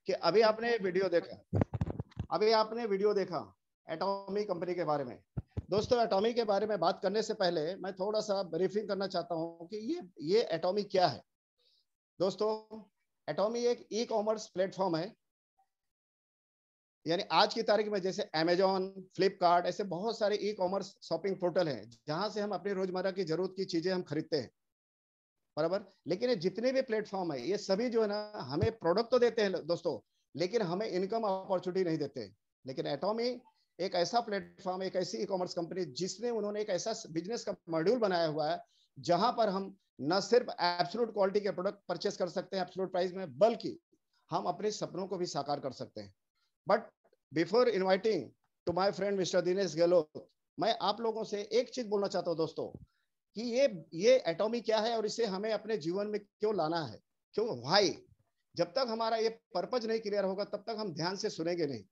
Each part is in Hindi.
कि अभी आपने वीडियो देखा एटॉमी कंपनी के बारे में। दोस्तों, एटॉमी के बारे में बात करने से पहले मैं थोड़ा सा ब्रीफिंग करना चाहता हूं कि ये एटॉमी क्या है। दोस्तों, एटॉमी एक ई कॉमर्स प्लेटफॉर्म है। यानी आज की तारीख में जैसे अमेजॉन, फ्लिपकार्ट, ऐसे बहुत सारे ई कॉमर्स शॉपिंग पोर्टल हैं जहां से हम अपनी रोजमर्रा की जरूरत की चीजें हम खरीदते हैं, बराबर। लेकिन ये जितने भी प्लेटफॉर्म है, ये सभी जो है ना, हमें प्रोडक्ट तो देते हैं दोस्तों, लेकिन हमें इनकम अपॉर्चुनिटी नहीं देते। लेकिन एटॉमी एक ऐसा प्लेटफॉर्म, एक ऐसी ई कॉमर्स कंपनी जिसने उन्होंने एक ऐसा बिजनेस का मॉड्यूल बनाया हुआ है जहां पर हम न सिर्फ एब्सोल्यूट क्वालिटी के प्रोडक्ट परचेस कर सकते हैं एब्सोल्यूट प्राइस में, बल्कि हम अपने सपनों को भी साकार कर सकते हैं। But before inviting to my friend mister Dinesh Gehlot, मैं आप लोगों से एक चीज बोलना चाहता हूं दोस्तों, कि ये एटॉमी क्या है और इसे हमें अपने जीवन में क्यों लाना है, क्यों, व्हाई। जब तक हमारा ये पर्पज नहीं क्लियर होगा तब तक हम ध्यान से सुनेंगे नहीं।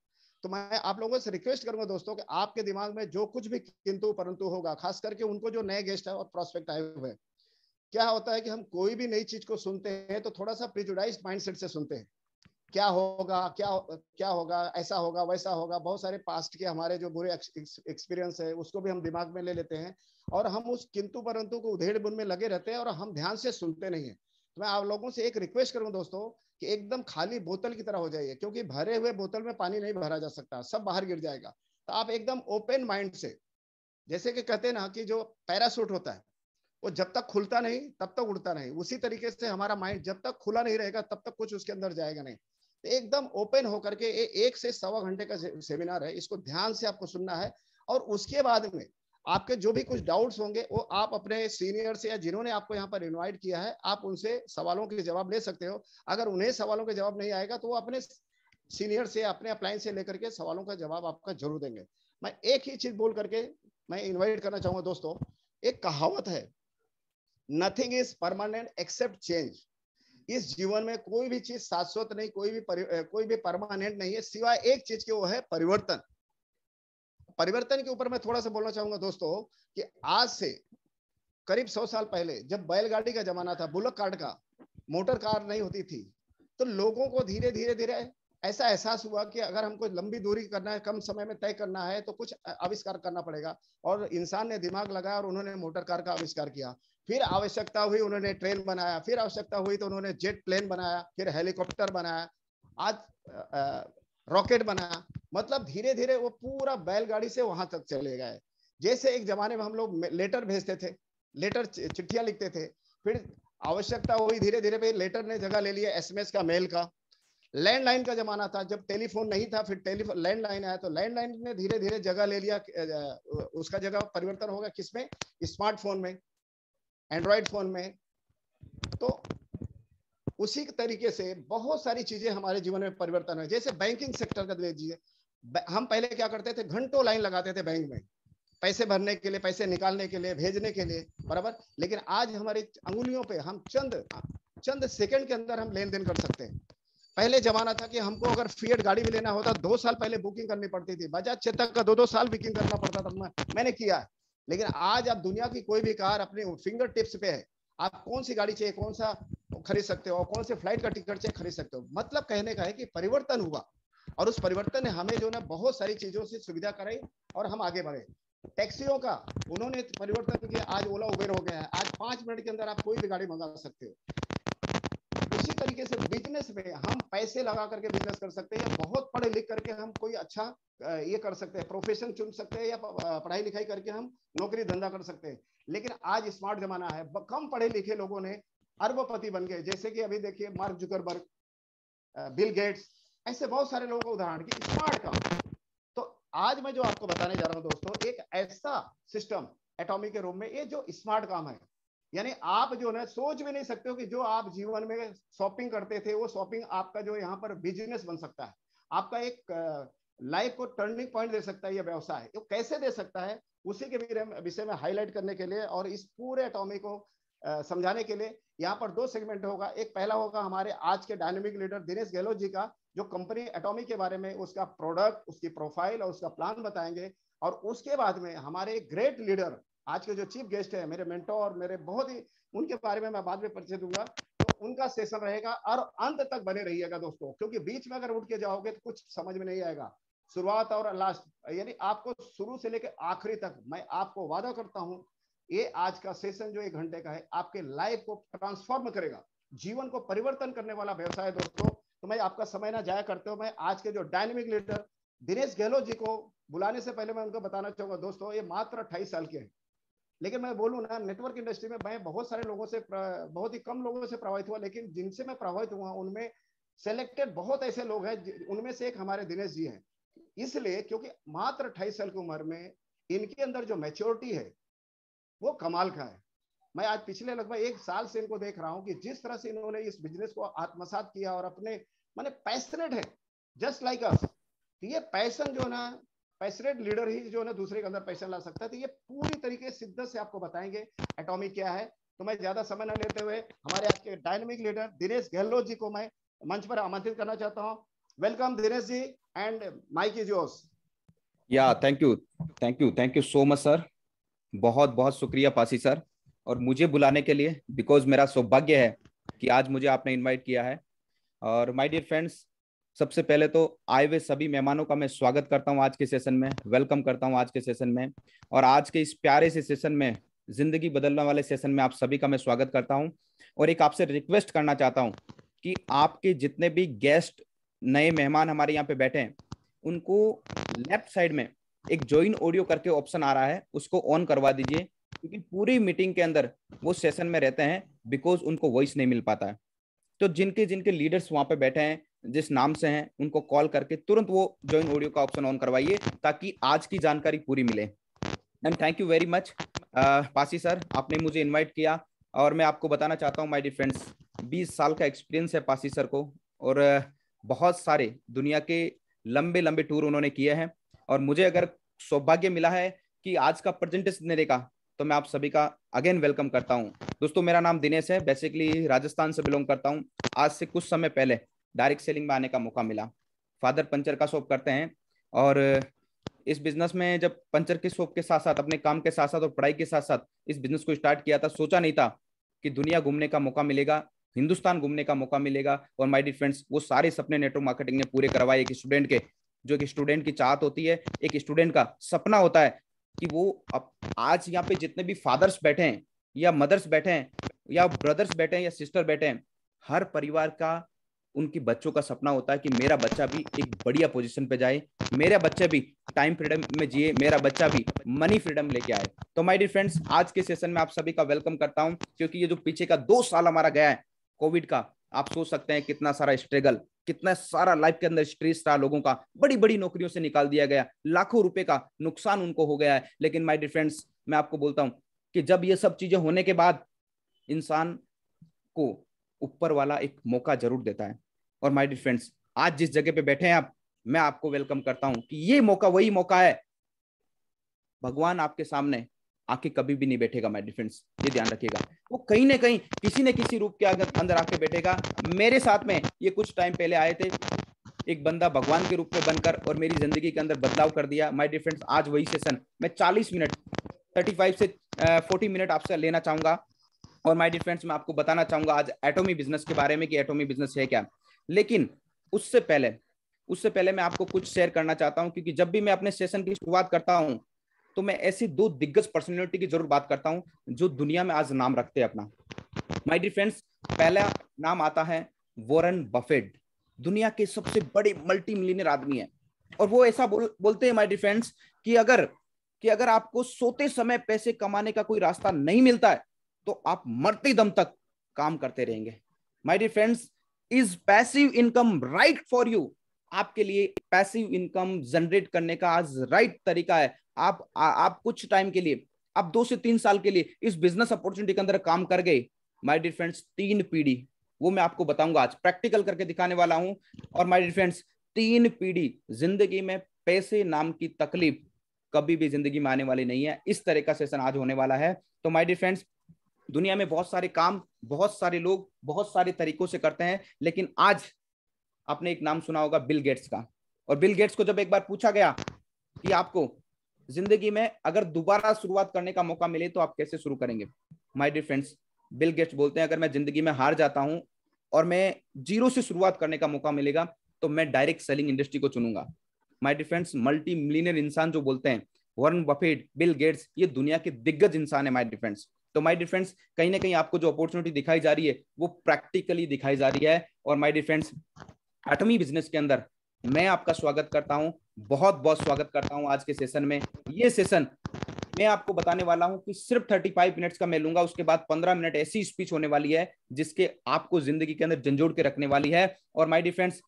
तो मैं आप लोगों से रिक्वेस्ट करूंगा दोस्तों कि आपके दिमाग में जो कुछ भी किंतु परंतु होगा, खास करके उनको जो नए गेस्ट है और प्रोस्पेक्ट आए हुए हैं, क्या होता है कि हम कोई भी नई चीज को सुनते हैं तो थोड़ा सा प्रिजुडाइज्ड माइंडसेट से सुनते हैं। क्या होगा, क्या होगा, ऐसा होगा, वैसा होगा, बहुत सारे पास्ट के हमारे जो बुरे एक्सपीरियंस है उसको भी हम दिमाग में ले लेते हैं और हम उस किंतु परंतु को उधेड़ बुन में लगे रहते हैं और हम ध्यान से सुनते नहीं है। तो मैं आप लोगों से एक रिक्वेस्ट करूंगा दोस्तों कि एकदम खाली बोतल की तरह हो जाइए, क्योंकि भरे हुए बोतल में पानी नहीं भरा जा सकता, सब बाहर गिर जाएगा। तो आप एकदम ओपन माइंड से, जैसे कि कहते हैं ना कि जो पैराशूट होता है वो जब तक खुलता नहीं तब तक उड़ता नहीं, उसी तरीके से हमारा माइंड जब तक खुला नहीं रहेगा तब तक कुछ उसके अंदर जाएगा नहीं। तो एकदम ओपन होकर के 1 से 1.25 घंटे का सेमिनार है, इसको ध्यान से आपको सुनना है। और उसके बाद में आपके जो भी कुछ डाउट्स होंगे वो आप अपने सीनियर से या जिन्होंने आपको यहाँ पर इनवाइट किया है, आप उनसे सवालों के जवाब ले सकते हो। अगर उन्हें सवालों के जवाब नहीं आएगा तो वो अपने सीनियर से, अपने अप्लायंस से लेकर के सवालों का जवाब आपका जरूर देंगे। मैं एक ही चीज बोल करके मैं इन्वाइट करना चाहूंगा दोस्तों। एक कहावत है, nothing is permanent except change. इस जीवन में कोई भी चीज शाश्वत नहीं, कोई भी परमानेंट नहीं है सिवाय एक चीज के, वो है परिवर्तन। परिवर्तन के ऊपर मैं थोड़ा सा बोलना चाहूंगा दोस्तों कि आज से करीब 100 साल पहले जब बैलगाड़ी का जमाना था, बुलक कार्ट का, मोटर कार नहीं होती थी, तो लोगों को धीरे धीरे धीरे ऐसा एहसास हुआ कि अगर हमको लंबी दूरी करना है, कम समय में तय करना है, तो कुछ आविष्कार करना पड़ेगा। और इंसान ने दिमाग लगाया और उन्होंने मोटर कार का आविष्कार किया। फिर आवश्यकता हुई, उन्होंने ट्रेन बनाया। फिर आवश्यकता हुई तो उन्होंने जेट प्लेन बनाया। फिर हेलीकॉप्टर बनाया। आज रॉकेट बनाया। मतलब धीरे धीरे वो पूरा बैलगाड़ी से वहां तक चले गए। जैसे एक जमाने में हम लोग लेटर भेजते थे, लेटर चिट्ठियां लिखते थे, फिर आवश्यकता हुई धीरे धीरे पे लेटर ने जगह ले लिया एसएमएस का, मेल का। लैंडलाइन का जमाना था, जब टेलीफोन नहीं था, फिर टेलीफोन लैंडलाइन आया, तो लैंडलाइन ने धीरे धीरे जगह ले लिया। उसका जगह परिवर्तन होगा किसमें? स्मार्टफोन में, एंड्रॉइड फोन में। तो उसी तरीके से बहुत सारी चीजें हमारे जीवन में परिवर्तन है। जैसे बैंकिंग सेक्टर का लीजिए, हम पहले क्या करते थे, घंटों लाइन लगाते थे बैंक में, पैसे भरने के लिए, पैसे निकालने के लिए, भेजने के लिए, बराबर। लेकिन आज हमारी अंगुलियों पे हम चंद सेकंड के अंदर हम लेन देन कर सकते हैं। पहले जमाना था कि हमको अगर फिएट गाड़ी भी लेना होता 2 साल पहले बुकिंग करनी पड़ती थी। बजाज चेतक का 2-2 साल बुकिंग करना पड़ता था। मैंने किया। लेकिन आज आप दुनिया की कोई भी कार अपने फिंगर टिप्स पे है। आप कौन सी गाड़ी चाहिए, कौन सा खरीद सकते हो, कौन से फ्लाइट का टिकट चाहिए, खरीद सकते हो। मतलब कहने का है कि परिवर्तन हुआ और उस परिवर्तन ने हमें जो ना बहुत सारी चीजों से सुविधा कराई और हम आगे बढ़े। टैक्सियों का उन्होंने परिवर्तन किया। आज ओला उबेर हो गया है। आज 5 मिनट के अंदर आप कोई भी गाड़ी मंगा सकते हो। उसी तरीके से बिजनेस में हम पैसे लगा करके बिजनेस कर सकते हैं, या बहुत पढ़े लिख करके हम कोई अच्छा ये कर सकते हैं, प्रोफेशन चुन सकते हैं, या पढ़ाई लिखाई करके हम नौकरी धंधा कर सकते हैं। लेकिन आज स्मार्ट जमाना है, कम पढ़े लिखे लोगों ने अरबपति बन गए। जैसे कि अभी देखिए मार्क जुकरबर्ग, बिल गेट्स, ऐसे बहुत सारे लोगों का उदाहरण कि स्मार्ट काम। तो आज मैं जो आपको बताने जा रहा हूं दोस्तों, एक ऐसा सिस्टम एटॉमी के रूप में, ये जो स्मार्ट काम है, यानी आप जो है सोच भी नहीं सकते हो कि जो आप जीवन में शॉपिंग करते थे, वो शॉपिंग आपका जो यहाँ पर बिजनेस बन सकता है। आपका एक लाइफ को टर्निंग पॉइंट दे सकता है ये व्यवसाय। तो कैसे दे सकता है, उसी के विषय में हाईलाइट करने के लिए और इस पूरे एटॉमी को समझाने के लिए यहाँ पर 2 सेगमेंट होगा। एक पहला होगा हमारे आज के डायनेमिक लीडर दिनेश गहलोत जी का, जो कंपनी एटॉमी के बारे में, उसका प्रोडक्ट, उसकी प्रोफाइल और उसका प्लान बताएंगे। और उसके बाद में हमारे ग्रेट लीडर, आज के जो चीफ गेस्ट है, मेरे मेंटोर, मेरे बहुत ही, उनके बारे में मैं बाद में परिचय दूंगा। तो उनका सेशन रहेगा और अंत तक बने रहिएगा दोस्तों, क्योंकि बीच में अगर उठ के जाओगे तो कुछ समझ में नहीं आएगा। शुरुआत और लास्ट यानी आपको शुरू से लेकर आखिरी तक मैं आपको वादा करता हूं ये आज का सेशन जो 1 घंटे का है आपके लाइफ को ट्रांसफॉर्म करेगा, जीवन को परिवर्तन करने वाला व्यवसाय है दोस्तों। तो मैं आपका समय ना जाया करते हुए मैं आज के जो डायनेमिक लीडर दिनेश गहलोत जी को बुलाने से पहले मैं उनको बताना चाहूंगा दोस्तों, ये मात्र 28 साल के हैं, लेकिन मैं बोलूँ ना नेटवर्क इंडस्ट्री में मैं बहुत सारे लोगों से बहुत ही कम लोगों से प्रभावित हुआ, लेकिन जिनसे मैं प्रभावित हुआ उनमें सेलेक्टेड बहुत ऐसे लोग हैं, उनमें से एक हमारे दिनेश जी हैं। इसलिए क्योंकि मात्र 28 साल की उम्र में इनके अंदर जो मैच्योरिटी है वो कमाल का है। मैं आज पिछले लगभग 1 साल से इनको देख रहा हूं कि जिस तरह से इन्होंने इस बिजनेस को आत्मसात किया और अपने माने पैशनेट है जस्ट लाइक अस। ये पैशन जो ना पैशनेट लीडर ही जो ना दूसरे के अंदर पैशन ला सकता है। तो ये पूरी तरीके से शिद्दत से आपको बताएंगे एटॉमिक क्या है। तो मैं ज्यादा समय न लेते हुए हमारे आज के डायनेमिक लीडर दिनेश गहलोत जी को मैं मंच पर आमंत्रित करना चाहता हूं। Welcome Dinesh ji and mic is yours. Yeah thank you so much sir. बहुत बहुत शुक्रिया पासी सर और मुझे बुलाने के लिए, बिकॉज मेरा सौभाग्य है कि आज मुझे आपने इनवाइट किया है। और माय डियर फ्रेंड्स, सबसे पहले तो आए हुए सभी मेहमानों का मैं स्वागत करता हूं आज के सेशन में, वेलकम करता हूं आज के सेशन में। और आज के इस प्यारे से सेशन में, जिंदगी बदलने वाले सेशन में आप सभी का मैं स्वागत करता हूं। और एक आपसे रिक्वेस्ट करना चाहता हूं कि आपके जितने भी गेस्ट नए मेहमान हमारे यहाँ पे बैठे हैं उनको लेफ्ट साइड में एक ज्वाइन ऑडियो करके ऑप्शन आ रहा है, उसको ऑन करवा दीजिए, क्योंकि पूरी मीटिंग के अंदर वो सेशन में रहते हैं, बिकॉज उनको वॉइस नहीं मिल पाता है। तो जिनके जिनके लीडर्स वहां पे बैठे हैं, जिस नाम से हैं, उनको कॉल करके तुरंत वो ज्वाइन ऑडियो का ऑप्शन ऑन करवाइए ताकि आज की जानकारी पूरी मिले। And thank you very much Pasi sir, आपने मुझे इन्वाइट किया। और मैं आपको बताना चाहता हूँ माय डियर फ्रेंड्स, 20 साल का एक्सपीरियंस है पासी सर को, और बहुत सारे दुनिया के लंबे लंबे टूर उन्होंने किए हैं। और मुझे अगर सौभाग्य मिला है कि आज का प्रेजेंटेशन देने का, तो मैं आप सभी का अगेन वेलकम करता हूं। दोस्तों मेरा नाम दिनेश है, बेसिकली राजस्थान से बिलोंग करता हूं। आज से कुछ समय पहले डायरेक्ट सेलिंग में आने का मौका मिला। फादर पंचर का शॉप करते हैं, और इस बिजनेस में जब पंचर के शॉप के साथ साथ, अपने काम के साथ साथ और पढ़ाई के साथ साथ इस बिजनेस को स्टार्ट किया था, सोचा नहीं था कि दुनिया घूमने का मौका मिलेगा, हिंदुस्तान घूमने का मौका मिलेगा। और माय डियर फ्रेंड्स, वो सारे सपने नेटवर्क मार्केटिंग ने पूरे करवाए एक स्टूडेंट के। जो एक स्टूडेंट की चाहत होती है, एक स्टूडेंट का सपना होता है कि वो आज यहाँ पे जितने भी फादर्स बैठे हैं या मदर्स बैठे हैं या ब्रदर्स बैठे हैं या सिस्टर बैठे हैं, हर परिवार का, उनकी बच्चों का सपना होता है कि मेरा बच्चा भी एक बढ़िया पोजीशन पे जाए, मेरा बच्चा भी टाइम फ्रीडम में जिए, मेरा बच्चा भी मनी फ्रीडम लेके आए। तो माय डियर फ्रेंड्स, आज के सेशन में आप सभी का वेलकम करता हूं, क्योंकि ये जो पीछे का 2 साल हमारा गया है कोविड का, आप सोच सकते हैं कितना सारा स्ट्रगल, कितना सारा लाइफ के अंदर स्ट्रेस था लोगों का, बड़ी बड़ी नौकरियों से निकाल दिया गया, लाखों रुपए का नुकसान उनको हो गया है। लेकिन माय डियर फ्रेंड्स, मैं आपको बोलता हूं कि जब ये सब चीजें होने के बाद इंसान को ऊपर वाला एक मौका जरूर देता है। और माय डियर फ्रेंड्स, आज जिस जगह पे बैठे हैं आप, मैं आपको वेलकम करता हूं कि ये मौका वही मौका है, भगवान आपके सामने आके कभी भी नहीं बैठेगा माय डियर फ्रेंड्स, ये ध्यान रखिएगा। वो कहीं ना कहीं किसी न किसी रूप के अंदर आके बैठेगा। मेरे साथ में ये कुछ टाइम पहले आए थे, एक बंदा भगवान के रूप में बनकर, और मेरी जिंदगी के अंदर बदलाव कर दिया। माय डियर फ्रेंड्स, आज वही सेशन मैं 40 मिनट 35 से 40 मिनट आपसे लेना चाहूंगा। और माय डियर फ्रेंड्स, मैं आपको बताना चाहूंगा आज एटॉमी बिजनेस के बारे में कि एटॉमी बिजनेस है क्या। लेकिन उससे पहले मैं आपको कुछ शेयर करना चाहता हूं, क्योंकि जब भी मैं अपने सेशन की शुरुआत करता हूं तो मैं ऐसी 2 दिग्गज पर्सनैलिटी की जरूर बात करता हूं जो दुनिया में आज नाम रखते हैं अपना। माय डियर फ्रेंड्स, पहला नाम आता है वॉरेन बफेट, दुनिया के सबसे बड़े मल्टी मिलियनर आदमी है। और वो ऐसा बोलते हैं माय डियर फ्रेंड्स कि अगर आपको सोते समय पैसे कमाने का कोई रास्ता नहीं मिलता है तो आप मरते दम तक काम करते रहेंगे। My dear friends, is passive income right for you? आपके लिए पैसिव इनकम जनरेट करने का आज राइट तरीका है। आप कुछ टाइम के लिए, आप 2 से 3 साल के लिए इस बिजनेस अपॉर्चुनिटी के अंदर काम कर गए, माय डियर फ्रेंड्स, 3 पीढ़ी, वो मैं आपको बताऊंगा, आज प्रैक्टिकल करके दिखाने वाला हूं। और माय डियर फ्रेंड्स, 3 पीढ़ी जिंदगी में पैसे नाम की तकलीफ कभी भी जिंदगी में आने वाली नहीं है। इस तरह का सेशन आज होने वाला है। तो माय डियर फ्रेंड्स, दुनिया में बहुत सारे काम, बहुत सारे लोग बहुत सारे तरीकों से करते हैं, लेकिन आज आपने एक नाम सुना होगा बिल गेट्स का। और बिल गेट्स को जब एक बार पूछा गया कि आपको जिंदगी में अगर दोबारा शुरुआत करने का मौका मिले तो आप कैसे शुरू करेंगे, my dear friends, Bill Gates बोलते हैं, अगर मैं जिंदगी में हार जाता हूं और मैं जीरो से शुरुआत करने का मौका मिलेगा तो मैं डायरेक्ट सेलिंग इंडस्ट्री को चुनूंगा। My dear friends, multi millionaire इंसान जो बोलते हैं, वॉरेन बफेट, बिल गेट्स, ये दुनिया के दिग्गज इंसान है माय डियर फ्रेंड्स। तो माय डियर फ्रेंड्स, कहीं ना कहीं आपको जो अपॉर्चुनिटी दिखाई जा रही है वो प्रैक्टिकली दिखाई जा रही है। और my dear friends, Atomy business के अंदर मैं आपका स्वागत करता हूं, बहुत बहुत स्वागत करता हूं आज के सेशन में। ये सेशन मैं आपको बताने वाला हूं कि सिर्फ 35 मिनट्स का मैं लूंगा, उसके बाद 15 मिनट ऐसी स्पीच होने वाली है जिसके आपको जिंदगी के अंदर झंझोड़ के रखने वाली है। और माय डियर फ्रेंड्स,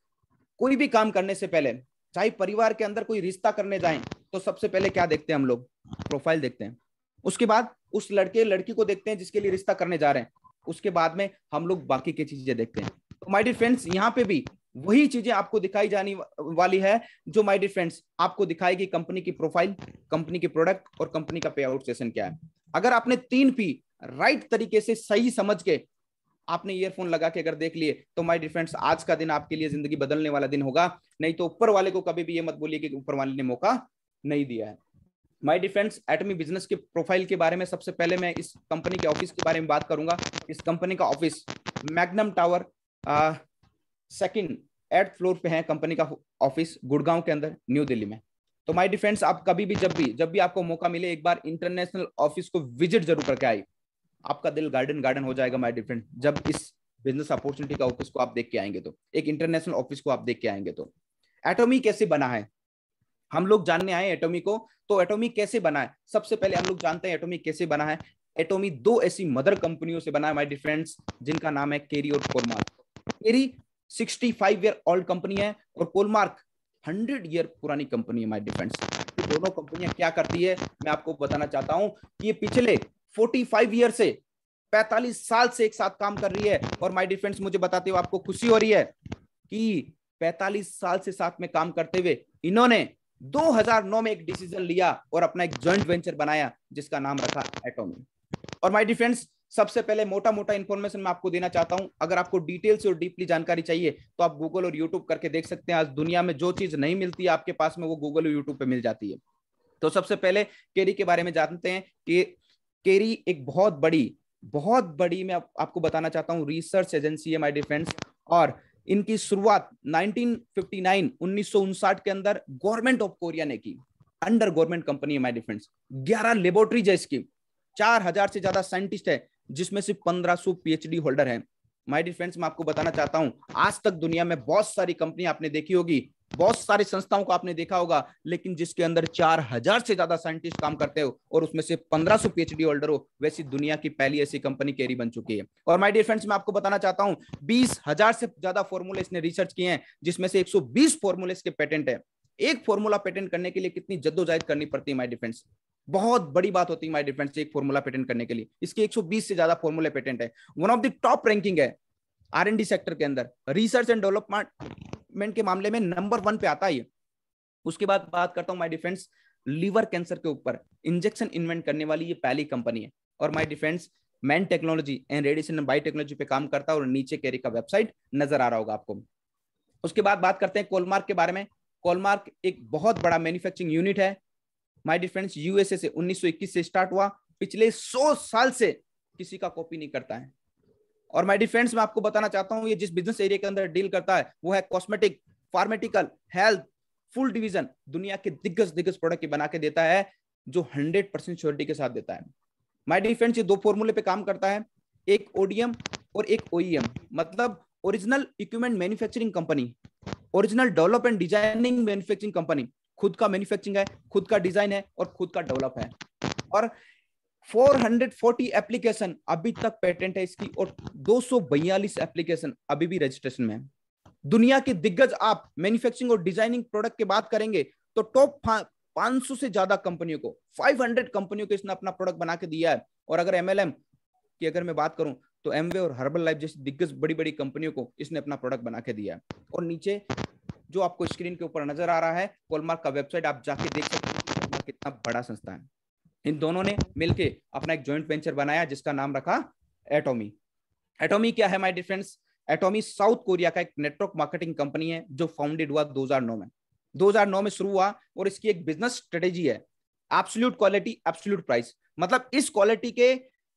कोई भी काम करने से पहले, चाहे परिवार के अंदर कोई रिश्ता करने जाएं, तो सबसे पहले क्या देखते हैं हम लोग? प्रोफाइल देखते हैं। उसके बाद उस लड़के लड़की को देखते हैं जिसके लिए रिश्ता करने जा रहे हैं। उसके बाद में हम लोग बाकी की चीजें देखते हैं। तो माय डियर फ्रेंड्स, यहाँ पे भी वही चीजें आपको दिखाई जाने वाली है जो माय डियर फ्रेंड्स आपको दिखाएगी कंपनी की प्रोफाइल, कंपनी के प्रोडक्ट और कंपनी का पे आउट सेशन क्या है। अगर आपने 3P राइट तरीके से सही समझ के आपने ईयरफोन लगा के अगर देख लिए तो माय डियर फ्रेंड्स, आज का दिन आपके लिए जिंदगी बदलने वाला दिन होगा। नहीं तो ऊपर वाले को कभी भी ये मत बोलिए कि ऊपर वाले ने मौका नहीं दिया है। My dear friends, Atomy business के प्रोफाइल के बारे में सबसे पहले मैं इस कंपनी के ऑफिस के बारे में बात करूंगा। इस कंपनी का office magnum tower second 8th floor पे है। कंपनी का ऑफिस गुड़गांव के अंदर, न्यू दिल्ली में। तो माय डियर फ्रेंड्स, आप कभी भी जब भी आपको मौका मिले, एक बार इंटरनेशनल ऑफिस को विजिट जरूर करके आइए। आपका दिल गार्डन गार्डन हो जाएगा माय डियर फ्रेंड, जब इस बिजनेस अपॉर्चुनिटी का ऑफिस को आप देख के आएंगे, तो एक इंटरनेशनल ऑफिस को आप देख के आएंगे। तो एटॉमी कैसे बना है, हम लोग जानने आए एटॉमी को। तो एटॉमी कैसे बना है, सबसे पहले हम लोग जानते हैं एटॉमी कैसे बना है। एटॉमी 2 ऐसी मदर कंपनियों से बना है माय डियर फ्रेंड्स, जिनका नाम है केरी और कोलमार्क। केरी 65 ईयर ओल्ड कंपनी है और कोलमार्क 100 ईयर पुरानी कंपनी है माय डियर फ्रेंड्स। तो दोनों कंपनियां क्या करती है मैं आपको बताना चाहता हूं कि ये पिछले 45 ईयर से 45 साल से एक साथ काम कर रही है। और माय डियर फ्रेंड्स, मुझे बताते हुए आपको खुशी हो रही है कि 45 साल से साथ में काम करते हुए इन्होंने 2009 में एक डिसीजन लिया और अपना एक जॉइंट वेंचर बनाया जिसका नाम रखा एटॉमी। और माय डियर फ्रेंड्स, सबसे पहले मोटा मोटा इंफॉर्मेशन मैं आपको देना चाहता हूं। अगर आपको डिटेल से और डीपली जानकारी चाहिए तो आप गूगल और यूट्यूब करके देख सकते हैं। आज दुनिया में जो चीज नहीं मिलती है आपके पास में, वो गूगल और यूट्यूब पे मिल जाती है। तो सबसे पहले केरी के बारे में जानते हैं कि केरी एक बहुत बड़ी मैं आपको बताना चाहता हूं रिसर्च एजेंसी है माय डियर फ्रेंड्स। और इनकी शुरुआत 1959 के अंदर गवर्नमेंट ऑफ कोरिया ने की। अंडर गवर्नमेंट कंपनी है माय डियर फ्रेंड्स। 11 लेबोरेटरीज है इसकी, 4000 से ज्यादा साइंटिस्ट है, जिसमें से 1500 PhD होल्डर हैं। माय डियर फ्रेंड्स, मैं आपको बताना चाहता हूं, आज तक दुनिया में बहुत सारी कंपनी आपने देखी होगी, बहुत सारी संस्थाओं को आपने देखा होगा, लेकिन जिसके अंदर 4000 से ज्यादा साइंटिस्ट काम करते हो और उसमें से 1500 PhD होल्डर हो, वैसी दुनिया की पहली ऐसी कंपनी केरी बन चुकी है। और माय डियर फ्रेंड्स, मैं आपको बताना चाहता हूं 20,000 से ज्यादा फॉर्मूले इसने रिसर्च किए हैं, जिसमें से 120 फॉर्मूले इसके पेटेंट है। एक फॉर्मूला पेटेंट करने के लिए कितनी जद्दोजहद करनी पड़ती है माय डियर फ्रेंड्स, बहुत बड़ी बात होती है माय डियर फ्रेंड्स एक फॉर्मूला पेटेंट करने के लिए। इसके 120 से ज्यादा फॉर्मूले पेटेंट है। One of the top ranking है R&D सेक्टर के अंदर, रिसर्च एंड डेवलपमेंट के मामले में नंबर 1 पे आता है। उसके बाद बात करता हूं my dear friends, liver cancer के ऊपर इंजेक्शन इन्वेंट करने वाली ये पहली कंपनी है। और my dear friends, man technology and radiation and biotechnology पे काम करता है और नीचे केरी का वेबसाइट नजर आ रहा होगा आपको। उसके बाद बात करते हैं कोलमार्क के बारे में। कोलमार्क एक बहुत बड़ा मैन्युफैक्चरिंग यूनिट है माय डियर फ्रेंड्स, यूएसए से 1921 से स्टार्ट हुआ, पिछले 100 साल से किसी का कॉपी नहीं करता है। और माय डियर फ्रेंड्स, मैं आपको बताना चाहता हूं ये जिस बिजनेस एरिया के अंदर डील करता है वो है कॉस्मेटिक, फार्मेटिकल, हेल्थ, फुल डिवीजन, दुनिया के दिग्गज प्रोडक्ट बना के देता है जो 100% श्योरिटी के साथ देता है। माय डियर फ्रेंड्स, ये 2 फॉर्मूले पे काम करता है, एक ODM और एक OEM, मतलब original equipment manufacturing company, original develop and designing manufacturing company. खुद का मैन्युफैक्चरिंग है, खुद का डिजाइन है और खुद का डेवलप है। और 440 एप्लीकेशन अभी तक पेटेंट है इसकी और 242 एप्लीकेशन अभी भी रजिस्ट्रेशन में है। दुनिया के दिग्गज आप मैन्युफैक्चरिंग और डिजाइनिंग प्रोडक्ट की बात करेंगे तो टॉप 500 से ज्यादा कंपनियों को, 500 कंपनियों को इसने अपना प्रोडक्ट बना के दिया है। और अगर MLM की अगर मैं बात करूं तो एमवे और हर्बल लाइफ जैसी दिग्गज बड़ी बड़ी कंपनियों को इसने अपना प्रोडक्ट बना के दिया है। और नीचे जो आपको स्क्रीन के ऊपर नजर आ रहा है कोलमार्क का वेबसाइट, आप जाके देख सकते हैं कितना बड़ा संस्था है। इन दोनों ने मिलके अपना एक जॉइंट वेंचर बनाया जिसका नाम रखा एटॉमी। एटॉमी क्या है my dear friends? Atomy South Korea का एक नेटवर्क मार्केटिंग कंपनी है जो फाउंडेड हुआ 2009 में। 2009 में शुरू हुआ और इसकी एक बिजनेस स्ट्रेटेजी है एब्सोल्यूट क्वालिटी एब्सोल्यूट प्राइस। मतलब इस क्वालिटी के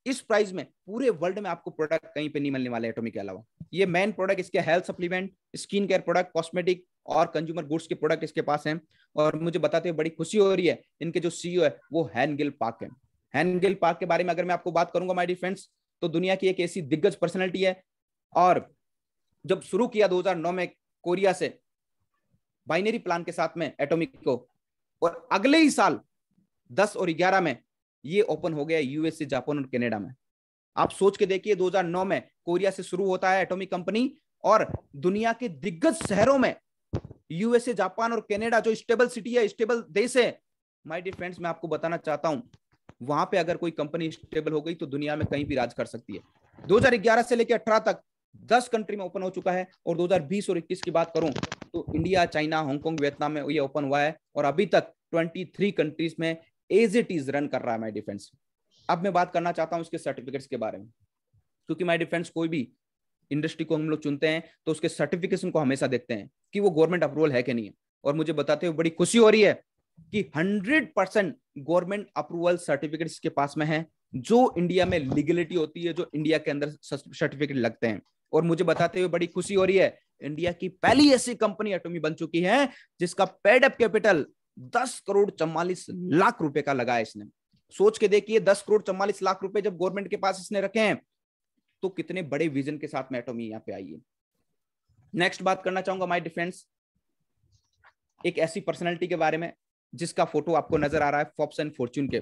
इस प्राइस में पूरे वर्ल्ड में आपको प्रोडक्ट कहीं पे नहीं मिलने वाले एटॉमिक के अलावा। ये मेन प्रोडक्ट इसके health supplement, skin care product, cosmetic और कंज्यूमर गुड्स के प्रोडक्ट इसके पास हैं। और मुझे बताते हुए बड़ी खुशी हो रही है, इनके जो सीईओ है वो हैन गिल पार्क है। हैन गिल पार्क के बारे में अगर मैं आपको बात करूंगा माय डियर फ्रेंड्स, तो दुनिया की एक ऐसी दिग्गज पर्सनैलिटी है। और जब शुरू किया 2009 में कोरिया से बाइनरी प्लान के साथ में एटॉमिक को, और अगले ही साल 10 और 11 में ये ओपन हो गया यूएसए, जापान और कनाडा में। आप सोच के देखिए 2009 में कोरिया से शुरू होता है एटॉमिक कंपनी, और दुनिया के दिग्गज शहरों में यूएसए, जापान और कनाडा जो स्टेबल सिटी है, स्टेबल देश है माय डियर फ्रेंड्स, मैं आपको बताना चाहता हूं वहां पे अगर कोई कंपनी स्टेबल हो गई तो दुनिया में कहीं भी राज कर सकती है। 2011 से लेकर 18 तक 10 कंट्री में ओपन हो चुका है। और 2020 और 21 की बात करूं तो इंडिया, चाइना, हांगकांग, वियतनाम में ये ओपन हुआ है, और अभी तक 23 कंट्रीज में एज इट इज रन कर रहा है माय डियर फ्रेंड्स। अब मैं बात करना चाहता हूं इसके सर्टिफिकेट्स के बारे में, क्योंकि माय डियर फ्रेंड्स कोई भी इंडस्ट्री को हम लोग चुनते हैं तो उसके सर्टिफिकेशन को हमेशा देखते हैं कि वो गवर्नमेंट अप्रूवल है कि नहीं है। और मुझे बताते हुए बड़ी खुशी हो रही है कि 100% गवर्नमेंट अप्रूवल सर्टिफिकेट इसके पास में है, जो इंडिया में लीगलिटी होती है, जो इंडिया के अंदर सर्टिफिकेट लगते हैं। और मुझे बताते हुए बड़ी खुशी हो रही है, इंडिया की पहली ऐसी कंपनी एटॉमी बन चुकी है जिसका paid up capital 10 crore 44 lakh रुपए का लगा है इसने। सोच के देखिए 10 करोड़ 44 लाख रुपए जब गवर्नमेंट के पास इसने रखे हैं तो कितने बड़े विजन के साथ में एटॉमी यहां पे आई है। नेक्स्ट बात करना चाहूंगा माय डिफेंस एक ऐसी पर्सनालिटी के बारे में जिसका फोटो आपको नजर आ रहा है फोर्ब्स एंड फॉर्च्यून के।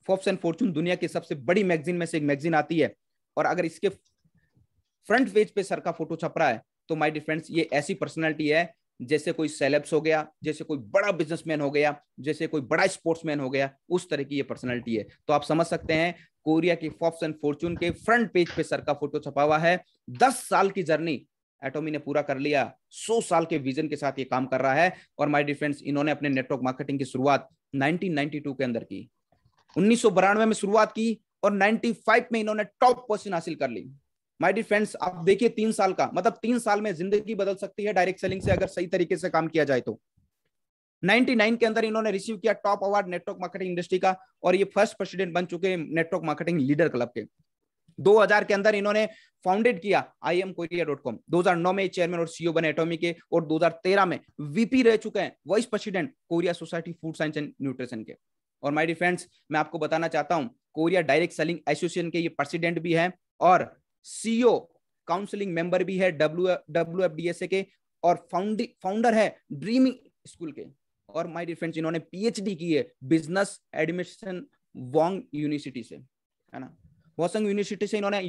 फोर्ब्स एंड फॉर्च्यून दुनिया की सबसे बड़ी मैगजीन में से एक मैगजीन आती है, और अगर इसके फ्रंट पेज पे सर का फोटो छप रहा है तो माय डियर फ्रेंड्स ये ऐसी पर्सनालिटी है जैसे कोई सेलेब्स हो गया, जैसे कोई बड़ा बिजनेसमैन हो गया, जैसे कोई बड़ा स्पोर्ट्समैन हो गया, उस तरह की ये पर्सनालिटी है। तो आप समझ सकते हैं कोरिया की फोर्ब्स एंड फॉर्च्यून के फ्रंट पेज पे सर का फोटो छपा हुआ है। 10 साल की जर्नी एटॉमी ने पूरा कर लिया, 100 साल के विजन के साथ ये काम कर रहा है। और माय डियर फ्रेंड्स इन्होंने अपने नेटवर्क मार्केटिंग की शुरुआत 1992 के अंदर की, 1992 में शुरुआत की, और 95 में इन्होंने टॉप पोजीशन हासिल कर ली। माय डियर फ्रेंड्स आप देखिए 3 साल का मतलब 3 साल में जिंदगी बदल सकती है डायरेक्ट सेलिंग से अगर सही तरीके से काम किया जाए तो। 99 के अंदर इन्होंने रिसीव किया top award network marketing industry का, और ये फर्स्ट प्रेसिडेंट बन चुके हैं नेटवर्क मार्केटिंग लीडर क्लब के। 2000 के अंदर इन्होंने फाउंडेड किया IMKorea.com, 2009 में चेयरमैन और सीईओ बने एटॉमी के, और 2013 में वीपी रह चुके हैं, vice president Korea society food science and nutrition के। और माय डियर फ्रेंड्स मैं आपको बताना चाहता हूं कोरिया डायरेक्ट सेलिंग एसोसिएशन के ये प्रेसिडेंट भी हैं, और सीईओ काउंसलिंग मेंबर भी है WFDSA के, और फाउंडर है ड्रीमिंग स्कूल के। और माय डियर फ्रेंड्स इन्होंने PhD की है बिजनेस एडमिनिस्ट्रेशन वोंग यूनिवर्सिटी से, है ना, वोसंग यूनिवर्सिटी से। इन्होंने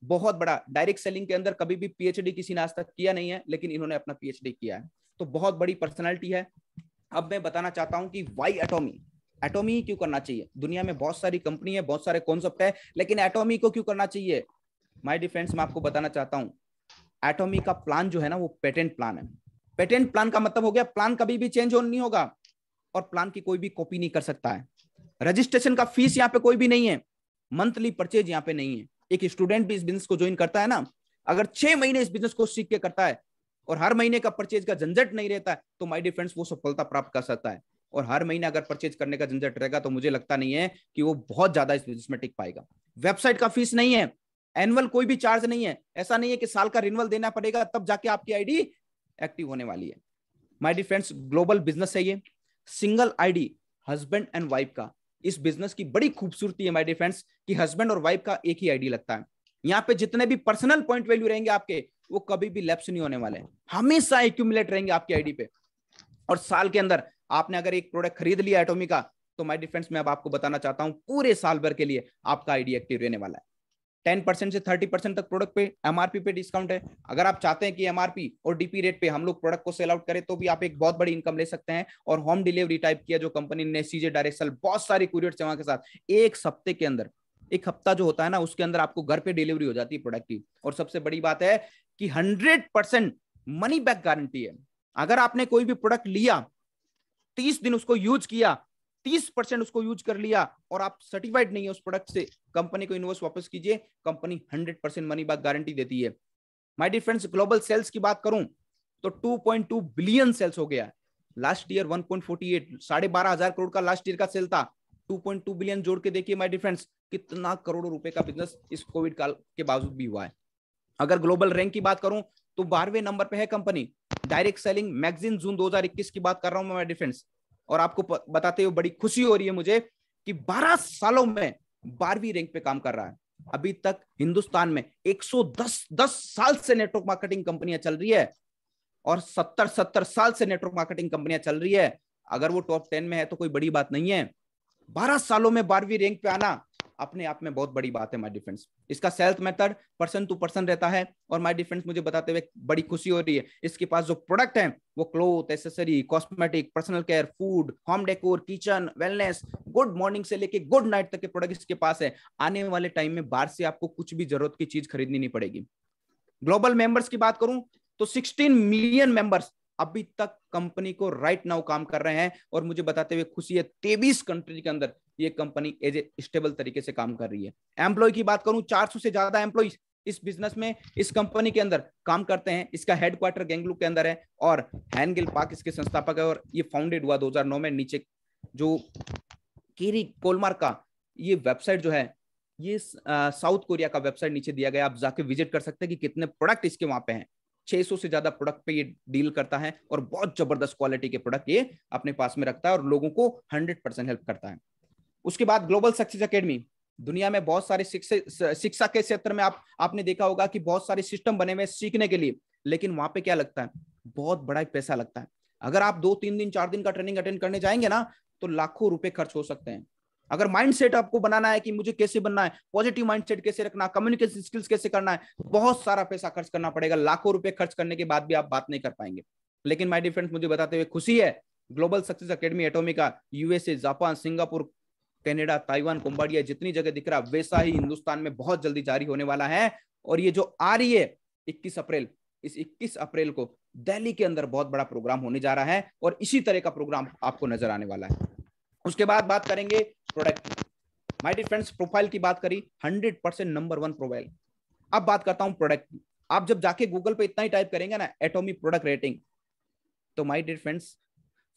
बहुत बड़ा डायरेक्ट सेलिंग के अंदर कभी भी PhD किसी ने आज तक किया नहीं है, लेकिन इन्होंने अपना PhD किया है, तो बहुत बड़ी पर्सनालिटी है। अब मैं बताना चाहता हूं कि वाई एटॉमी, एटॉमी क्यों करना चाहिए। दुनिया में बहुत सारी कंपनी है, बहुत सारे कॉन्सेप्ट है, लेकिन एटॉमी को क्यों करना चाहिए। माय डियर फ्रेंड्स मैं आपको बताना चाहता हूं एटॉमी का प्लान जो है ना वो पेटेंट प्लान है। पेटेंट प्लान का मतलब हो गया प्लान कभी भी चेंज नहीं होगा, और प्लान की कोई भी कॉपी नहीं कर सकता है। रजिस्ट्रेशन का फीस यहाँ पे कोई भी नहीं है, मंथली परचेज यहाँ पे नहीं है। एक स्टूडेंट भी इस बिजनेस को ज्वाइन करता है ना, अगर 6 महीने इस बिजनेस को सीख के करता है और हर महीने का परचेज का झंझट नहीं रहता है तो माय डियर फ्रेंड्स वो सफलता प्राप्त कर सकता है। और हर महीने अगर परचेज करने का झंझट रहेगा तो मुझे लगता नहीं है कि वो बहुत ज्यादा इस बिजनेस में टिक पाएगा। वेबसाइट का फीस नहीं है, एनुअल कोई भी चार्ज नहीं है, ऐसा नहीं है कि साल का रिन्यूअल देना पड़ेगा तब जाके आपकी आईडी एक्टिव होने वाली है। My dear friends global business है ये, single ID husband and wife का। इस बिजनेस की बड़ी खूबसूरती है माय डियर फ्रेंड्स कि हस्बैंड और वाइफ का एक ही आईडी लगता है। यहाँ पे जितने भी पर्सनल पॉइंट वैल्यू रहेंगे आपके वो कभी भी लैप्स नहीं होने वाले, हमेशा एक्यूमुलेट रहेंगे आपकी आईडी पे। और साल के अंदर आपने अगर एक प्रोडक्ट खरीद लिया एटॉमी का तो माय डियर फ्रेंड्स मैं अब आपको बताना चाहता हूं पूरे साल भर के लिए आपका आईडी एक्टिव रहने वाला है। 10% से 30% तक प्रोडक्ट पे MRP पे डिस्काउंट है। अगर आप चाहते हैं कि MRP और DP रेट पे हम लोग प्रोडक्ट को सेल आउट करें तो भी आप एक बहुत बड़ी इनकम ले सकते हैं। और होम डिलीवरी टाइप किया जो कंपनी ने CJ डायरेक्ट सेल बहुत सारी कुरियर सेवा के साथ एक हफ्ते के अंदर, एक हफ्ता जो होता है ना उसके अंदर आपको घर पे डिलीवरी हो जाती है प्रोडक्ट की। और सबसे बड़ी बात है कि 100% मनी बैक गारंटी है। अगर आपने कोई भी प्रोडक्ट लिया 30 दिन उसको यूज किया, 30% उसको यूज कर लिया और आप सर्टिफाइड नहीं है उस प्रोडक्ट से, कंपनी को इनवॉइस वापस कीजिए, कंपनी 100% मनी बैक गारंटी देती है। My dear friends global sales की बात करूं तो 2.2 बिलियन सेल्स हो गया लास्ट ईयर। 1.48 12,500 करोड़ का लास्ट ईयर का सेल था, 2.2 बिलियन जोड़ के देखिए माय डियर फ्रेंड्स कितना करोड़ों रुपए का बिजनेस इस कोविड काल के बावजूद भी हुआ है। अगर ग्लोबल रैंक की बात करूं तो 12वें नंबर पे है कंपनी। डायरेक्ट सेलिंग मैगजीन जून 2021 की बात कर रहा हूं मैं डिफेंस, और आपको बताते हुए बड़ी खुशी हो रही है मुझे कि 12 सालों में 12वीं रैंक पे काम कर रहा है। अभी तक हिंदुस्तान में 110 साल से नेटवर्क मार्केटिंग कंपनियां चल रही है, और 70 साल से नेटवर्क मार्केटिंग कंपनियां चल रही है। अगर वो टॉप 10 में है तो कोई बड़ी बात नहीं है। 12 सालों में 12वीं रैंक पे आना अपने आप में बहुत बड़ी बात है माय डिफेंस। इसका sales method person to person रहता है, और माय डिफेंस मुझे बताते हुए बड़ी खुशी हो रही है। इसके पास जो प्रोडक्ट है वो cloth, accessory, cosmetic, personal care, food, home decor, kitchen, wellness, good morning से लेके गुड नाइट तक के प्रोडक्ट इसके पास है। आने वाले टाइम में बाहर से आपको कुछ भी जरूरत की चीज खरीदनी नहीं पड़ेगी। ग्लोबल मेंबर्स की बात करूं तो 16 मिलियन मेंबर्स अभी तक कंपनी को राइट नाउ काम कर रहे हैं, और मुझे बताते हुए खुशी है 23 कंट्री के अंदर ये कंपनी एज ए स्टेबल तरीके से काम कर रही है। एम्प्लॉय की बात करूं 400 से ज्यादा एम्प्लॉय इस बिजनेस में, इस कंपनी के अंदर काम करते हैं। इसका हेडक्वार्टर बेंगलुरु के अंदर है, और हैनगिल पार्क इसके संस्थापक है, और ये फाउंडेड हुआ 2009 में। नीचे जो कीरी कोलमार का ये वेबसाइट जो है, ये साउथ कोरिया का वेबसाइट नीचे दिया गया, आप जाके विजिट कर सकते हैं कि कितने प्रोडक्ट इसके वहां पे हैं। 600 से ज्यादा प्रोडक्ट पे ये डील करता है, और बहुत जबरदस्त क्वालिटी के प्रोडक्ट ये अपने पास में रखता है, और लोगों को 100% हेल्प करता है। उसके बाद ग्लोबल सक्सेस एकेडमी। दुनिया में बहुत सारे शिक्षा के क्षेत्र में आपने देखा होगा कि बहुत सारे सिस्टम बने हुए सीखने के लिए, लेकिन वहां पे क्या लगता है, बहुत बड़ा पैसा लगता है। अगर आप 2-3 दिन 4 दिन का ट्रेनिंग अटेंड करने जाएंगे ना तो लाखों रुपए खर्च हो सकते हैं। अगर माइंडसेट आपको बनाना है कि मुझे कैसे बनना है, पॉजिटिव माइंडसेट कैसे रखना, कम्युनिकेशन स्किल्स कैसे करना है, बहुत सारा पैसा खर्च करना पड़ेगा। लाखों रुपए खर्च करने के बाद भी आप बात नहीं कर पाएंगे। लेकिन माय डियर फ्रेंड्स, मुझे बताते हुए खुशी है, Global Success Academy Atomica USA, Japan, Singapore, Canada, Taiwan, Cambodia, जितनी जगह दिख रहा वैसा ही हिंदुस्तान में बहुत जल्दी जारी होने वाला है। और ये जो आ रही है 21 अप्रैल, इस 21 अप्रैल को दिल्ली के अंदर बहुत बड़ा प्रोग्राम होने जा रहा है, और इसी तरह का प्रोग्राम आपको नजर आने वाला है। उसके बाद बात करेंगे product. My dear friends, profile की बात करी 100% नंबर 1 प्रोफाइल। अब बात करता हूं प्रोडक्ट। आप जब जाके गूगल पे इतना ही टाइप करेंगे ना एटॉमी प्रोडक्ट रेटिंग, तो माय डियर फ्रेंड्स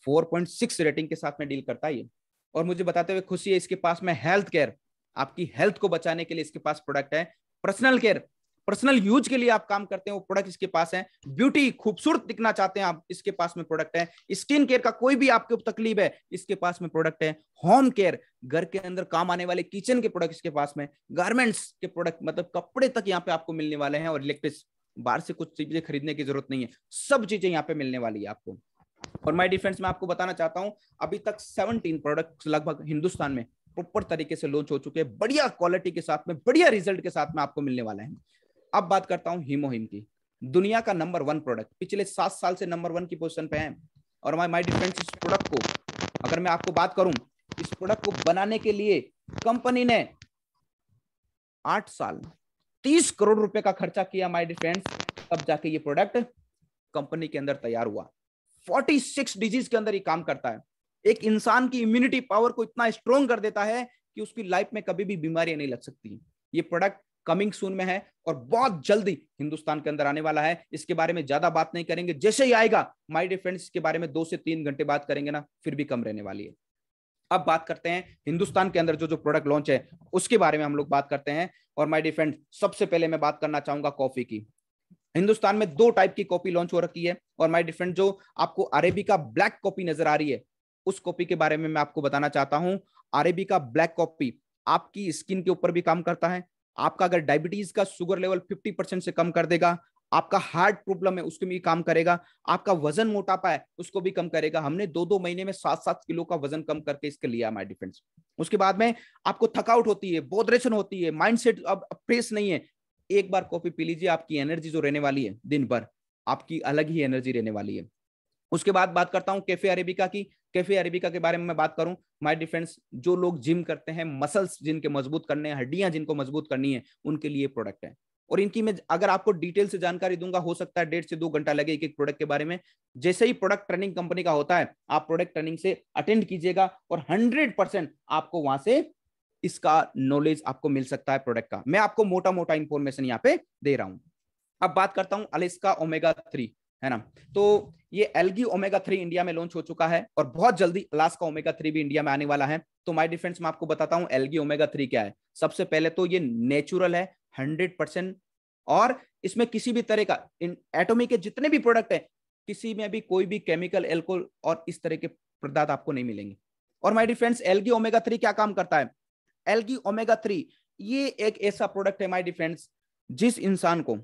4.6 रेटिंग के साथ में डील करता है ये। और मुझे बताते हुए खुशी है, इसके पास में हेल्थ केयर, आपकी हेल्थ को बचाने के लिए इसके पास प्रोडक्ट है। पर्सनल केयर, पर्सनल यूज के लिए आप काम करते हैं, वो प्रोडक्ट इसके पास है। ब्यूटी, खूबसूरत दिखना चाहते हैं आप, इसके पास में प्रोडक्ट है। स्किन केयर का कोई भी आपको तकलीफ है, इसके पास में प्रोडक्ट है। होम केयर, घर के अंदर काम आने वाले किचन के प्रोडक्ट इसके पास में। गारमेंट्स के प्रोडक्ट, मतलब कपड़े तक यहाँ पे आपको मिलने वाले हैं, और इलेक्ट्रिक, बाहर से कुछ चीजें खरीदने की जरूरत नहीं है, सब चीजें यहाँ पे मिलने वाली है आपको। और माय डिफेंस में आपको बताना चाहता हूं, अभी तक 17 प्रोडक्ट लगभग हिंदुस्तान में प्रॉपर तरीके से लॉन्च हो चुके हैं, बढ़िया क्वालिटी के साथ में, बढ़िया रिजल्ट के साथ में आपको मिलने वाला है। अब बात करता हूं हीमोहिम की। दुनिया का नंबर 1 प्रोडक्ट, पिछले 7 साल से नंबर 1 की पोजीशन पे है। और माय डिफेंस, इस प्रोडक्ट को अगर मैं आपको बात करूं, इस प्रोडक्ट को बनाने के लिए कंपनी ने 8 साल 30 करोड़ रुपए का खर्चा किया माय डिफेंस, तब जाके ये प्रोडक्ट कंपनी के अंदर तैयार हुआ। 46 डिजीज के अंदर ये काम करता है। एक इंसान की इम्यूनिटी पावर को इतना स्ट्रॉन्ग कर देता है कि उसकी लाइफ में कभी भी बीमारियां नहीं लग सकती। ये प्रोडक्ट कमिंग सून में है, और बहुत जल्दी हिंदुस्तान के अंदर आने वाला है। इसके बारे में ज्यादा बात नहीं करेंगे, जैसे ही आएगा माय डियर फ्रेंड्स इसके बारे में 2 से 3 घंटे बात करेंगे ना, फिर भी कम रहने वाली है। अब बात करते हैं हिंदुस्तान के अंदर जो प्रोडक्ट लॉन्च है उसके बारे में हम लोग बात करते हैं। और माय डियर फ्रेंड्स, सबसे पहले मैं बात करना चाहूंगा कॉफी की। हिंदुस्तान में 2 टाइप की कॉफी लॉन्च हो रखी है, और माय डियर फ्रेंड, जो आपको अरेबिका ब्लैक कॉफी नजर आ रही है, उस कॉफी के बारे में मैं आपको बताना चाहता हूं। अरेबिका ब्लैक कॉफी आपकी स्किन के ऊपर भी काम करता है। आपका अगर डायबिटीज का शुगर लेवल 50% से कम कर देगा, आपका हार्ट प्रॉब्लम है उसको भी काम करेगा, आपका वजन मोटापा है उसको भी कम करेगा। हमने 2-2 महीने में 7-7 किलो का वजन कम करके इसके लिया माय डिफेंस। उसके बाद में आपको थकावट होती है, बोधरेशन होती है, माइंडसेट अब फ्रेश नहीं है, एक बार कॉफी पी लीजिए, आपकी एनर्जी जो रहने वाली है दिन भर, आपकी अलग ही एनर्जी रहने वाली है। उसके बाद बात करता हूं कैफे अरेबिका की। कैफे अरेबिका के बारे में मैं बात करूं, माय डिफेंस, जो लोग जिम करते हैं, मसल्स जिनके मजबूत करने हैं, हड्डियां जिनको मजबूत करनी है, उनके लिए प्रोडक्ट है। और इनकी मैं अगर आपको डिटेल से जानकारी दूंगा, हो सकता है 1.5 से 2 घंटा लगे एक एक प्रोडक्ट के बारे में। जैसे ही प्रोडक्ट ट्रेनिंग कंपनी का होता है, आप प्रोडक्ट ट्रेनिंग से अटेंड कीजिएगा, और 100% आपको वहां से इसका नॉलेज आपको मिल सकता है प्रोडक्ट का। मैं आपको मोटा मोटा इंफॉर्मेशन यहाँ पे दे रहा हूं। अब बात करता हूं अलिस्का ओमेगा 3। है ना। तो ये एल्गी ओमेगा 3 इंडिया में लॉन्च हो चुका है और बहुत जल्दी अलास्का ओमेगा 3 भी इंडिया में आने वाला है। तो माय डियर फ्रेंड्स, मैं आपको बताता हूं एल्गी ओमेगा 3 क्या है। सबसे पहले तो ये नेचुरल है 100%, और इसमें किसी भी तरह का एटॉमी के जितने भी प्रोडक्ट है, किसी में भी कोई भी केमिकल, एल्कोहल और इस तरह के पदार्थ आपको नहीं मिलेंगे। और my dear friends, algae omega 3 क्या काम करता है? एल्गी ओमेगा 3 ये एक ऐसा प्रोडक्ट है माय डियर फ्रेंड्स, जिस इंसान को,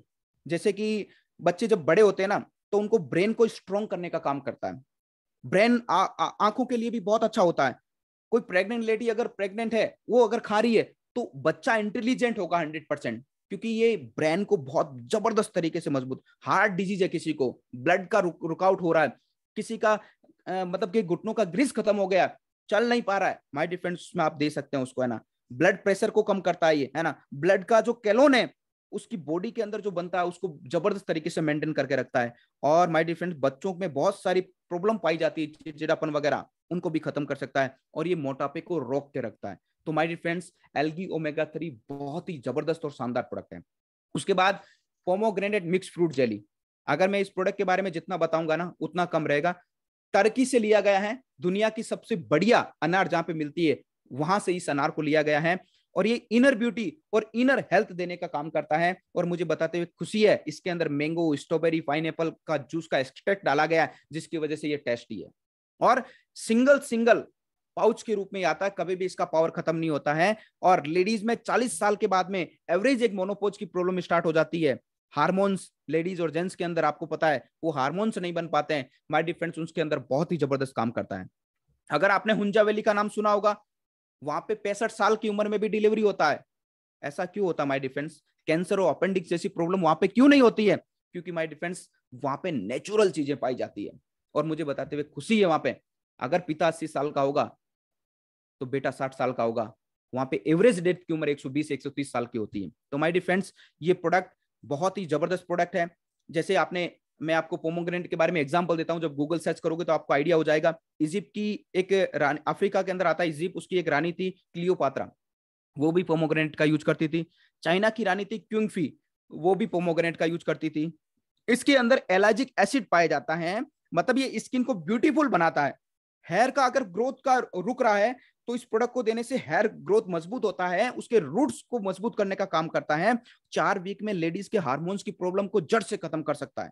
जैसे कि बच्चे जब बड़े होते हैं ना, तो उनको ब्रेन को स्ट्रॉन्ग करने का काम करता है। ब्रेन आंखों के लिए भी बहुत अच्छा होता है। कोई प्रेग्नेंट लेडी अगर प्रेग्नेंट है, वो अगर खा रही है तो बच्चा इंटेलिजेंट होगा 100%, क्योंकि ये ब्रेन को बहुत जबरदस्त तरीके से मजबूत। हार्ट डिजीज है किसी को, ब्लड का रुकावट हो रहा है, किसी का मतलब कि घुटनों का ग्रीस खत्म हो गया, चल नहीं पा रहा है, माय डिफेंस में आप दे सकते हैं उसको, है ना। ब्लड प्रेशर को कम करता है ये, है ना। ब्लड का जो कैलोन है उसकी बॉडी के अंदर जो बनता है उसको जबरदस्त तरीके से मेंटेन करके रखता है। और माय डियर फ्रेंड्स, बच्चों में बहुत सारी प्रॉब्लम पाई जाती है, चिड़चिड़ापन वगैरह, उनको भी खत्म कर सकता है, और ये मोटापे को रोक के रखता है। तो my dear friends, algae omega 3 बहुत ही जबरदस्त और शानदार प्रोडक्ट है। उसके बाद पोमोग्रेनेट मिक्स फ्रूट जेली, अगर मैं इस प्रोडक्ट के बारे में जितना बताऊंगा ना उतना कम रहेगा। टर्की से लिया गया है, दुनिया की सबसे बढ़िया अनार जहां पे मिलती है वहां से इस अनार को लिया गया है, और ये इनर ब्यूटी और इनर हेल्थ देने का काम करता है। और मुझे बताते हुए खुशी है, इसके अंदर मैंगो, स्ट्रॉबेरी, पाइनएप्पल का जूस का एक्सट्रैक्ट डाला गया है, जिसकी वजह से ये टेस्टी है। और सिंगल पाउच के रूप में आता है, कभी भी इसका पावर खत्म नहीं होता है। और लेडीज में 40 साल के बाद में एवरेज एक मोनोपोज की प्रॉब्लम स्टार्ट हो जाती है। हार्मोन्स लेडीज और जेंट्स के अंदर, आपको पता है, वो हार्मोन्स नहीं बन पाते हैं, माय डियर फ्रेंड्स, उसके अंदर बहुत ही जबरदस्त काम करता है। अगर आपने हुंजा वैली का नाम सुना होगा, वहां पे 65 साल की उम्र में भी डिलीवरी होता है। ऐसा क्यों होता है माय डिफेंस? कैंसर और अपेंडिक्स जैसी प्रॉब्लम वहां पे क्यों नहीं होती है? क्योंकि माय डिफेंस, वहां पे नेचुरल चीजें पाई जाती है। और मुझे बताते हुए खुशी है, वहां पे अगर पिता 80 साल का होगा तो बेटा 60 साल का होगा। वहां पे एवरेज डेथ की उम्र 120-130 साल की होती है। तो माय डिफेंस, ये प्रोडक्ट बहुत ही जबरदस्त प्रोडक्ट है। जैसे आपने, मैं आपको पोमोग्रेनेट के बारे में एग्जांपल देता हूं, जब गूगल सर्च करोगे तो आपको आइडिया हो जाएगा। इजिप्ट की एक रानी, अफ्रीका के अंदर आता है इजिप्ट, उसकी एक रानी थी क्लियोपात्रा, वो भी पोमोग्रेनेट का यूज करती थी। चाइना की रानी थी क्यूंगफी, वो भी पोमोग्रेनेट का यूज करती थी। इसके अंदर एलाजिक एसिड पाया जाता है, मतलब ये स्किन को ब्यूटीफुल बनाता है। हेयर का अगर ग्रोथ का रुक रहा है तो इस प्रोडक्ट को देने से हेयर ग्रोथ मजबूत होता है, उसके रूट्स को मजबूत करने का काम करता है। 4 वीक में लेडीज के हार्मोन्स की प्रॉब्लम को जड़ से खत्म कर सकता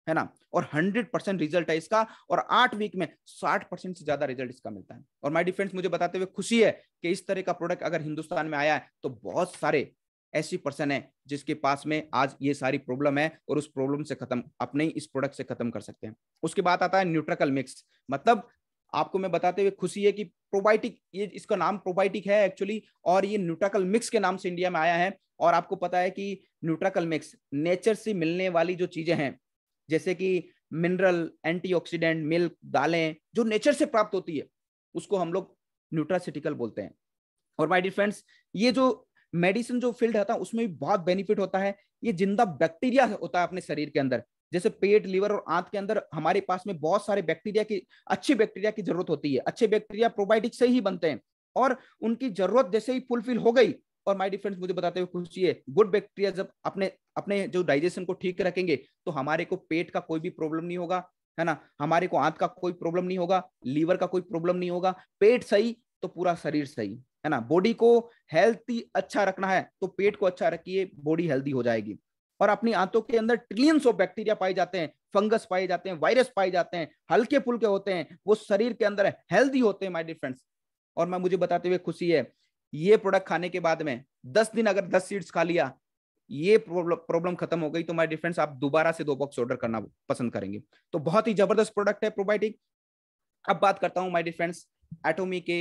है ना। और 100% रिजल्ट है इसका, और 8 वीक में 60% से ज्यादा रिजल्ट इसका मिलता है। और माय डियर फ्रेंड्स, मुझे बताते हुए खुशी है कि इस तरह का प्रोडक्ट अगर हिंदुस्तान में आया है तो बहुत सारे ऐसी पर्सन है जिसके पास में आज ये सारी प्रॉब्लम है, और उस प्रॉब्लम से खत्म अपने इस प्रोडक्ट से खत्म कर सकते हैं। उसके बाद आता है न्यूट्राकल मिक्स, मतलब आपको मैं बताते हुए खुशी है कि प्रोबायोटिक, ये इसका नाम प्रोबायोटिक है एक्चुअली, और ये न्यूट्राकल मिक्स के नाम से इंडिया में आया है। और आपको पता है कि न्यूट्राकल मिक्स नेचर से मिलने वाली जो चीजें हैं, जैसे कि मिनरल, एंटीऑक्सीडेंट, मिल्क, दालें, जो नेचर से प्राप्त होती है, उसको हम लोग न्यूट्रासिटिकल बोलते हैं। और माय डियर फ्रेंड्स, ये जो मेडिसिन जो फील्ड होता है उसमें भी बहुत बेनिफिट होता है। ये जिंदा बैक्टीरिया होता है अपने शरीर के अंदर, जैसे पेट, लिवर और आंत के अंदर हमारे पास में बहुत सारे बैक्टीरिया की, अच्छे बैक्टीरिया की जरूरत होती है। अच्छे बैक्टीरिया प्रोबायोटिक से ही बनते हैं, और उनकी जरूरत जैसे ही फुलफिल हो गई, और माय डियर फ्रेंड्स, मुझे बताते हुए खुशी है, गुड बैक्टीरिया जब अपने अपने जो डाइजेशन को ठीक रखेंगे तो हमारे को पेट का कोई भी प्रॉब्लम नहीं होगा, है ना। हमारे को आंत का कोई प्रॉब्लम नहीं होगा, लीवर का कोई प्रॉब्लम नहीं होगा। पेट सही तो पूरा शरीर सही, है ना। बॉडी को हेल्थी अच्छा रखना है तो पेट को अच्छा रखिए, बॉडी हेल्दी हो जाएगी। और अपनी आंतों के अंदर ट्रिलियंस ऑफ बैक्टीरिया पाए जाते हैं, फंगस पाए जाते हैं, वायरस पाए जाते हैं, हल्के फुल्के होते हैं, वो शरीर के अंदर हेल्दी होते हैं माय डियर फ्रेंड्स। और मैं, मुझे बताते हुए खुशी है, ये प्रोडक्ट खाने के बाद में 10 दिन अगर 10 सीड्स खा लिया, ये प्रॉब्लम खत्म हो गई, तो माय डियर फ्रेंड्स आप दोबारा से 2 बॉक्स ऑर्डर करना पसंद करेंगे। तो बहुत ही जबरदस्त प्रोडक्ट है प्रोबायोटिक। अब बात करता हूं माय डियर फ्रेंड्स एटॉमी के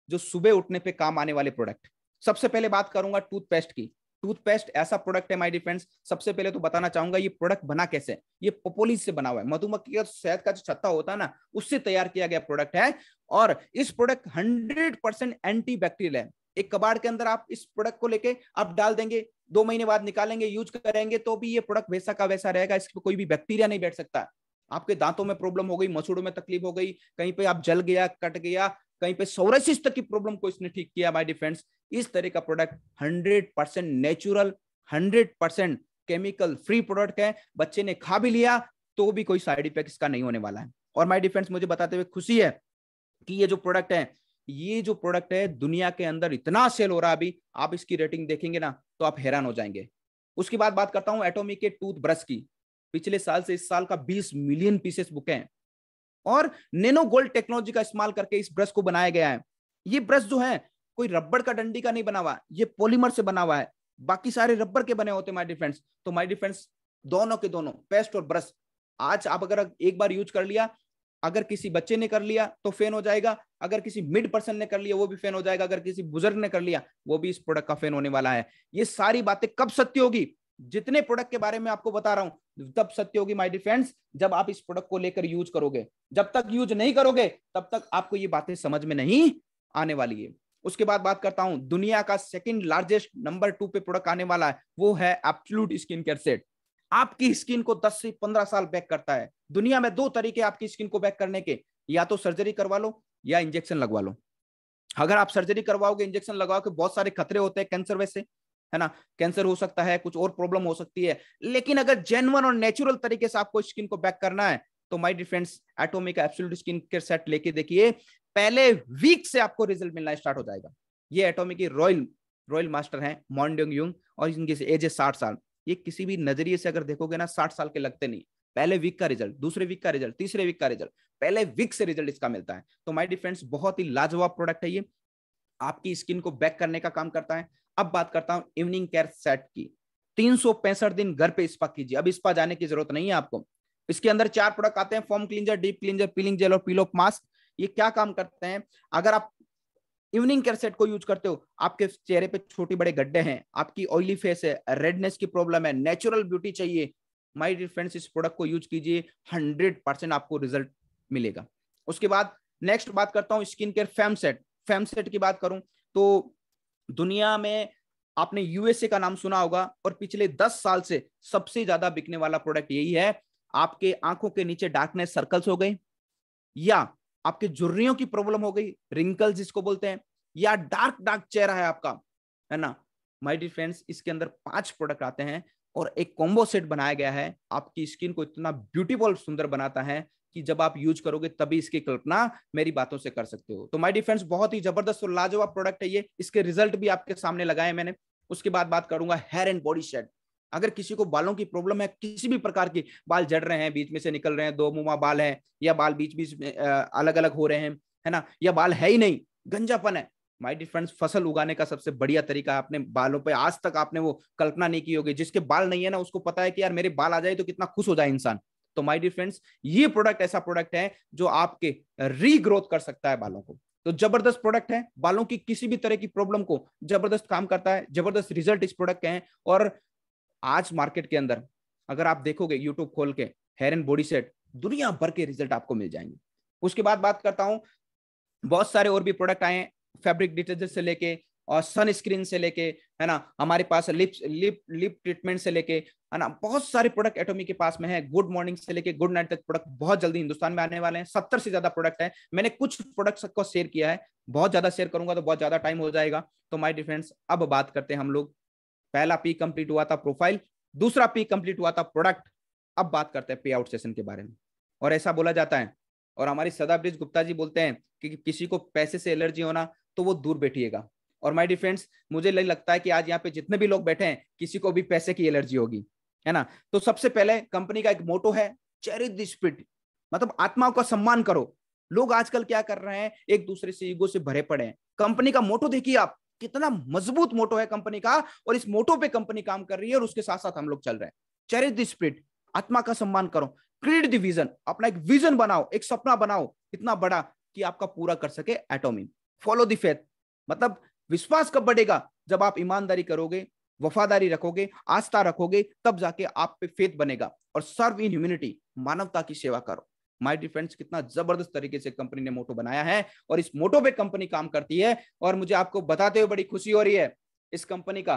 जो सुबह उठने पे काम आने वाले प्रोडक्ट। सबसे पहले बात करूंगा टूथपेस्ट की। टूथपेस्ट ऐसा प्रोडक्ट है माय डियर फ्रेंड्स, सबसे पहले तो बताना चाहूंगा ये प्रोडक्ट बना कैसे। ये पोपोलिस से बना हुआ है, मधुमक्खी का शहद का जो छत्ता होता है ना, उससे तैयार किया गया प्रोडक्ट है। और इस प्रोडक्ट 100% एंटी बैक्टीरियल है। एक कबाड़ के अंदर आप इस प्रोडक्ट को लेके आप डाल देंगे, 2 महीने बाद निकालेंगे, यूज करेंगे तो भी ये प्रोडक्ट वैसा का वैसा रहेगा, इसमें कोई भी बैक्टीरिया नहीं बैठ सकता। आपके दांतों में प्रॉब्लम हो गई, मसूड़ों में तकलीफ हो गई, कहीं पे आप जल गया, कट गया, कहीं पे सोराइसिस तक की प्रॉब्लम को इसने ठीक किया माय डिफेंस। इस तरह का product 100% natural, 100% chemical free product है। बच्चे ने खा भी लिया तो भी कोई साइड इफेक्ट इसका नहीं होने वाला है। और माय डियर फ्रेंड्स, मुझे बताते हुए खुशी है कि ये जो प्रोडक्ट है दुनिया के अंदर इतना सेल हो रहा है। अभी आप इसकी रेटिंग देखेंगे ना तो आप हैरान हो जाएंगे। उसके बाद बात करता हूं एटॉमिक के टूथ ब्रश की। पिछले साल से इस साल का 20 मिलियन पीसेस बुके हैं और नैनो गोल्ड टेक्नोलॉजी का इस्तेमाल करके इस ब्रश को बनाया गया है। ये ब्रश जो है कोई रबड़ का डंडी का नहीं बना हुआ, ये पॉलीमर से बना हुआ है। बाकी सारे रबड़ के बने होते हैं माय डियर फ्रेंड्स। तो माय डियर फ्रेंड्स, दोनों के दोनों पेस्ट और ब्रश आज आप अगर एक बार यूज कर लिया, अगर किसी बच्चे ने कर लिया तो फैन हो जाएगा, अगर किसी मिड पर्सन ने कर लिया वो भी फैन हो जाएगा, अगर किसी बुजुर्ग ने कर लिया वो भी इस प्रोडक्ट का फैन होने वाला है। ये सारी बातें कब सत्य होगी? जितने प्रोडक्ट के बारे में आपको बता रहा हूं तब सत्य होगी माय डियर फ्रेंड्स, जब आप इस प्रोडक्ट को लेकर यूज करोगे। जब तक यूज नहीं करोगे तब तक आपको ये बातें समझ में नहीं आने वाली है। उसके बाद बात करता हूं दुनिया का सेकंड लार्जेस्ट नंबर 2 पे प्रोडक्ट आने वाला है, वो है एब्सोल्यूट स्किन केयर सेट। आपकी स्किन को 10 से 15 साल बैक करता है। दुनिया में 2 तरीके आपकी स्किन को बैक करने के, या तो सर्जरी करवा लो या इंजेक्शन लगवा लो। अगर आप सर्जरी करवाओगे, इंजेक्शन लगाओगे, बहुत सारे खतरे होते हैं कैंसर वैसे, है ना, कैंसर हो सकता है, कुछ और प्रॉब्लम हो सकती है। लेकिन अगर जेन्युइन और नेचुरल तरीके से आपको स्किन को बैक करना है तो my dear friends atomic absolute skin care set लेके देखिए, पहले वीक से आपको रिजल्ट मिलना स्टार्ट हो जाएगा। ये एटॉमिक की रॉयल मास्टर हैं मॉन्डिंग यूंग और इनकी एज है 60 साल। ये किसी भी नजरिए से अगर देखोगे ना 60 साल के लगते नहीं। पहले वीक का रिजल्ट, दूसरे वीक का रिजल्ट, तीसरे वीक का रिजल्ट, पहले वीक से रिजल्ट इसका मिलता है। तो माय डियर फ्रेंड्स, बहुत ही लाजवाब प्रोडक्ट है ये, आपकी स्किन को बैक करने का काम करता है। अब बात करता हूं इवनिंग केयर सेट की। 365 दिन घर पे स्पा कीजिए, अब स्पा जाने की जरूरत नहीं है आपको। इसके अंदर 4 प्रोडक्ट आते हैं, foam cleanser, deep cleanser, piling jail और पील ऑफ मास्क। ये क्या काम करते हैं? अगर आप इवनिंग केयर सेट को यूज करते हो, आपके चेहरे पे छोटे बड़े गड्ढे हैं, आपकी ऑयली फेस है, रेडनेस की प्रॉब्लम है, नेचुरल ब्यूटी चाहिए, माय डियर फ्रेंड्स इस प्रोडक्ट को यूज कीजिए, 100% आपको रिजल्ट मिलेगा। उसके बाद नेक्स्ट बात करता हूं skin care fam set. Fam set की बात करूं तो दुनिया में आपने यूएसए का नाम सुना होगा और पिछले 10 साल से सबसे ज्यादा बिकने वाला प्रोडक्ट यही है। आपके आंखों के नीचे डार्कनेस सर्कल्स हो गई, या आपके झुर्रियों की प्रॉब्लम हो गई, रिंकल्स जिसको बोलते हैं, या डार्क चेहरा है आपका, है ना, माय डियर फ्रेंड्स इसके अंदर 5 प्रोडक्ट आते हैं और एक कॉम्बो सेट बनाया गया है। आपकी स्किन को इतना ब्यूटीफुल सुंदर बनाता है कि जब आप यूज करोगे तभी इसकी कल्पना मेरी बातों से कर सकते हो। तो माय डियर फ्रेंड्स, बहुत ही जबरदस्त और लाजवाब प्रोडक्ट है ये। इसके रिजल्ट भी आपके सामने लगाए मैंने। उसके बाद बात करूंगा हेयर एंड बॉडी सेट। अगर किसी को बालों की प्रॉब्लम है, किसी भी प्रकार की, बाल झड़ रहे हैं, बीच में से निकल रहे हैं, 2 मुंह बाल है, या बाल बीच बीच में अलग अलग हो रहे हैं, है ना, या बाल है ही नहीं, गंजापन है, माय डियर फ्रेंड्स फसल उगाने का सबसे बढ़िया तरीका है। अपने बालों पे आज तक आपने वो कल्पना नहीं की होगी। जिसके बाल नहीं है ना उसको पता है कि यार मेरे बाल आ जाए तो कितना खुश हो जाए इंसान। तो माय डियर फ्रेंड्स ये प्रोडक्ट ऐसा प्रोडक्ट है जो आपके रीग्रोथ कर सकता है बालों को। तो जबरदस्त प्रोडक्ट है, बालों की किसी भी तरह की प्रॉब्लम को जबरदस्त काम करता है, जबरदस्त रिजल्ट इस प्रोडक्ट के हैं। और आज मार्केट के अंदर अगर आप देखोगे यूट्यूब खोल के, हेयर एंड बॉडी सेट, दुनिया भर के रिजल्ट आपको मिल जाएंगे। उसके बाद बात करता हूं, बहुत सारे और भी प्रोडक्ट आए हैं, फैब्रिक डिटर्जेंट से लेके और सन स्क्रीन से लेके, है ना, हमारे पास लिप ट्रीटमेंट से लेके, है ना, बहुत सारे प्रोडक्ट एटॉमिक के पास में है। गुड मॉर्निंग से लेके गुड नाइट तक प्रोडक्ट बहुत जल्दी हिंदुस्तान में आने वाले हैं। 70 से ज्यादा प्रोडक्ट है। मैंने कुछ प्रोडक्ट्स को शेयर किया है, बहुत ज्यादा शेयर करूंगा तो बहुत ज्यादा टाइम हो जाएगा। तो माय डियर फ्रेंड्स अब बात करते हैं हम लोग, पहला पी कंप्लीट हुआ था प्रोफाइल, दूसरा पी कंप्लीट हुआ था प्रोडक्ट। अब बात करते हैं पे आउट सेशन के बारे में। और ऐसा बोला जाता है, और हमारी सदाब्रिज गुप्ता जी बोलते हैं कि किसी को पैसे से एलर्जी होना तो वो दूर बैठिएगा। और माय डियर फ्रेंड्स मुझे लगता है कि आज यहाँ पे जितने भी लोग बैठे हैं किसी को भी पैसे की एलर्जी होगी, है ना। तो सबसे पहले कंपनी का एक मोटो है, चेरिश द स्पिरिट, मतलब आत्माओं का सम्मान करो। लोग आजकल क्या कर रहे हैं, एक दूसरे से ईगो से भरे पड़े हैं। कंपनी का मोटो देखिए आप, कितना मजबूत मोटो है कंपनी का, और इस मोटो पे कंपनी काम कर रही है और उसके साथ साथ हम लोग चल रहे हैं। चेरिश द स्पिरिट, आत्मा का सम्मान करो, क्रिएट द विजन, अपना एक विजन बनाओ, एक सपना बनाओ इतना बड़ा कि आपका पूरा कर सके एटॉमिक। फॉलो द फेथ, मतलब विश्वास कब बढ़ेगा, जब आप ईमानदारी करोगे, वफादारी रखोगे, आस्था रखोगे, तब जाके आप पे फेथ बनेगा। और सर्व इन ह्यूमैनिटी, मानवता की सेवा करो। माय डियर फ्रेंड्स कितना जबरदस्त तरीके से कंपनी ने मोटो बनाया है और इस मोटो पे कंपनी काम करती है। और मुझे आपको बताते हुए बड़ी खुशी हो रही है, इस कंपनी का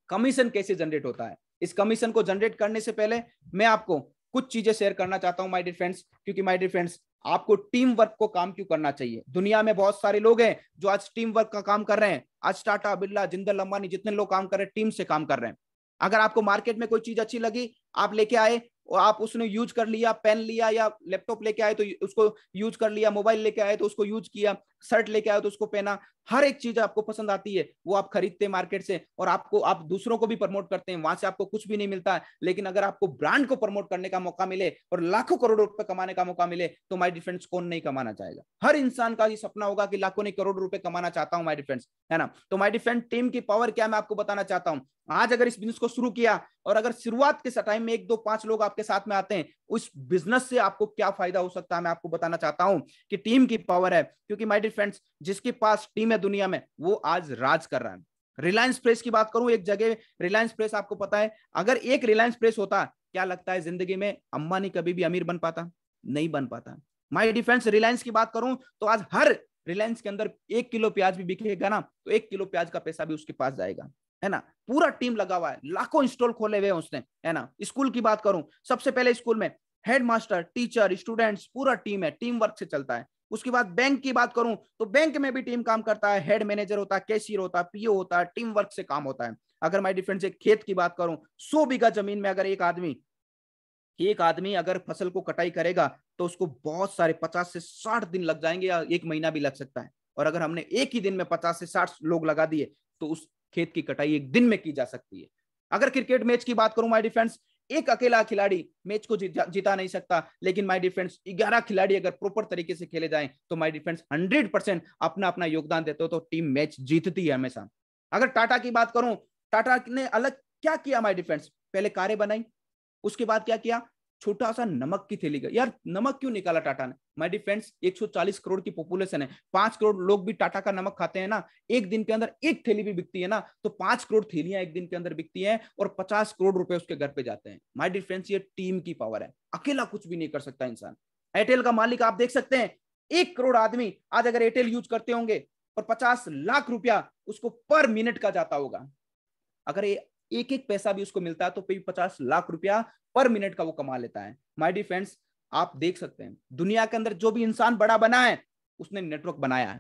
कमीशन कैसे जनरेट होता है। इस कमीशन को जनरेट करने से पहले मैं आपको कुछ चीजें शेयर करना चाहता हूं माय डियर फ्रेंड्स, क्योंकि माय डियर फ्रेंड्स आपको टीम वर्क को काम क्यों करना चाहिए। दुनिया में बहुत सारे लोग हैं जो आज टीम वर्क का काम कर रहे हैं। आज टाटा, बिरला, जिंदल, अंबानी, जितने लोग काम कर रहे हैं टीम से काम कर रहे हैं। अगर आपको मार्केट में कोई चीज अच्छी लगी, आप लेके आए, और आप उसने यूज कर लिया, पेन लिया या लैपटॉप लेके आए तो उसको यूज कर लिया, मोबाइल लेके आए तो उसको यूज किया, शर्ट लेके आए तो उसको पहना, हर एक चीज आपको पसंद आती है वो आप खरीदते हैं मार्केट से, और आप दूसरों को भी प्रमोट करते हैं, वहां से आपको कुछ भी नहीं मिलता है। लेकिन अगर आपको ब्रांड को प्रमोट करने का मौका मिले और लाखों करोड़ों रुपए कमाने का मौका मिले तो माय डियर फ्रेंड्स कौन नहीं कमाना चाहेगा? हर इंसान का ये सपना होगा कि लाखों नहीं करोड़ों रुपए कमाना चाहता हूं माय डियर फ्रेंड्स, है ना। तो माय डियर फ्रेंड, टीम की पावर क्या मैं आपको बताना चाहता हूं। आज अगर इस बिजनेस को शुरू किया और अगर शुरुआत के टाइम में 1 2 5 लोग आपके साथ में आते हैं, उस बिजनेस से आपको क्या फायदा हो सकता है मैं आपको बताना चाहता हूं कि टीम की पावर है। क्योंकि माय डियर फ्रेंड्स, जिसके पास टीम है दुनिया में वो आज राज कर रहा है। रिलायंस प्रेस की बात करूं, एक जगह रिलायंस प्रेस, आपको पता है अगर एक रिलायंस प्रेस होता, क्या लगता है जिंदगी में अंबानी कभी भी अमीर बन पाता? नहीं बन पाता। माय डियर फ्रेंड्स, रिलायंस की बात करूं तो आज हर रिलायंस के अंदर 1 किलो प्याज भी बिकेगा ना तो 1 किलो प्याज का पैसा भी उसके पास जाएगा, है ना। पूरा टीम लगा हुआ है, लाखों इंस्टॉल खोले हुए हैं उसने, है ना। स्कूल की बात करूं, सबसे पहले स्कूल में हेडमास्टर, टीचर, स्टूडेंट्स, पूरा टीम है, टीम वर्क से चलता है। उसके बाद बैंक की बात करूं तो बैंक में भी टीम काम करता है, हेड मैनेजर होता है, कैशियर होता है, पीओ होता है, टीम वर्क से काम होता है। अगर माय डियर फ्रेंड्स, एक खेत की बात करूं, 100 बीघा जमीन में अगर एक आदमी अगर फसल को कटाई करेगा तो उसको बहुत सारे 50 से 60 दिन लग जाएंगे या 1 महीना भी लग सकता है। और अगर हमने एक ही दिन में 50 से 60 लोग लगा दिए तो उस खेत की कटाई 1 दिन में की जा सकती है। अगर क्रिकेट मैच की बात करूं माय डियर फ्रेंड्स, एक अकेला खिलाड़ी मैच को जिता नहीं सकता, लेकिन माय डियर फ्रेंड्स 11 खिलाड़ी अगर प्रॉपर तरीके से खेले जाएं तो माय डियर फ्रेंड्स 100% अपना अपना योगदान देते हो तो टीम मैच जीतती है हमेशा। अगर टाटा की बात करूं, टाटा ने अलग क्या किया माय डियर फ्रेंड्स, पहले कारें बनाई, उसके बाद क्या किया, छोटा सा नमक की थैली का, यार नमक क्यों निकाला टाटा ने? माय डियर फ्रेंड्स, 140 करोड़ की पॉपुलेशन है, 5 करोड़ लोग भी टाटा का नमक खाते हैं ना, एक दिन के अंदर एक थैली भी बिकती है ना तो 5 करोड़ थैलियां एक दिन के अंदर बिकती हैं और 50 करोड़ रुपए उसके घर पे जाते हैं। माय डियर फ्रेंड्स, ये टीम की पावर है, अकेला कुछ भी नहीं कर सकता इंसान। एयरटेल का मालिक आप देख सकते हैं, 1 करोड़ आदमी आज अगर एयरटेल यूज करते होंगे और 50 लाख रुपया उसको पर मिनट का जाता होगा, अगर एक एक पैसा भी उसको मिलता है तो 50 लाख रुपया पर मिनट का वो कमा लेता है। माय डियर फ्रेंड्स, आप देख सकते हैं दुनिया के अंदर जो भी इंसान बड़ा बना है उसने नेटवर्क बनाया है,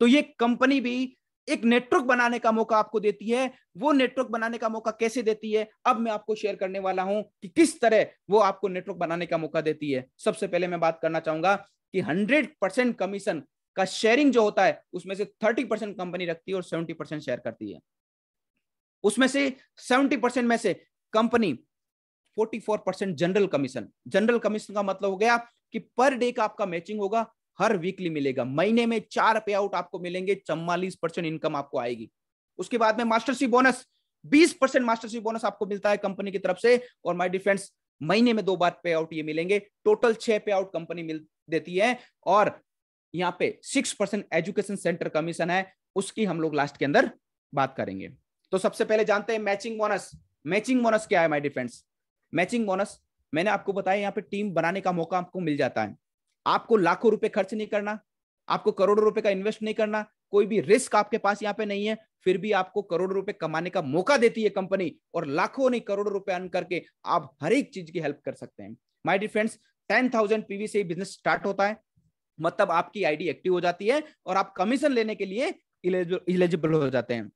तो ये कंपनी भी एक नेटवर्क बनाने का मौका आपको देती है। वो नेटवर्क बनाने का मौका कैसे देती है अब मैं आपको शेयर करने वाला हूं कि किस तरह वो आपको नेटवर्क बनाने का मौका देती है। सबसे पहले मैं बात करना चाहूंगा कि 100% कमीशन का शेयरिंग जो होता है उसमें से 30% कंपनी रखती है और 70% शेयर करती है। उसमें से 70% में से company 44% general commission. General commission का मतलब हो गया कि पर डे का आपका मैचिंग होगा, हर वीकली मिलेगा, महीने में 4 पे आउट आपको मिलेंगे, 44% इनकम आपको आएगी। उसके बाद में मास्टरशिप बोनस, 20% मास्टरशिप बोनस आपको मिलता है कंपनी की तरफ से, और माय डियर फ्रेंड्स महीने में 2 बार पे आउट ये मिलेंगे, टोटल 6 पे आउट कंपनी मिल देती है। और यहाँ पे 6% एजुकेशन सेंटर कमीशन है, उसकी हम लोग लास्ट के अंदर बात करेंगे। तो सबसे पहले जानते हैं मैचिंग बोनस। मैचिंग बोनस क्या है my dear friends? Matching bonus मैंने आपको बताया, यहाँ पे टीम बनाने का मौका आपको मिल जाता है, आपको लाखों रुपए खर्च नहीं करना, आपको करोड़ों रुपए का इन्वेस्ट नहीं करना, कोई भी रिस्क आपके पास यहाँ पे नहीं है, फिर भी आपको करोड़ों रुपए कमाने का मौका देती है कंपनी, और लाखों नहीं करोड़ों रुपए अर्न करके आप हर एक चीज की हेल्प कर सकते हैं। माय डियर फ्रेंड्स, 10,000 पीवी से बिजनेस स्टार्ट होता है, मतलब आपकी आईडी एक्टिव हो जाती है और आप कमीशन लेने के लिए इलिजिबल हो जाते हैं।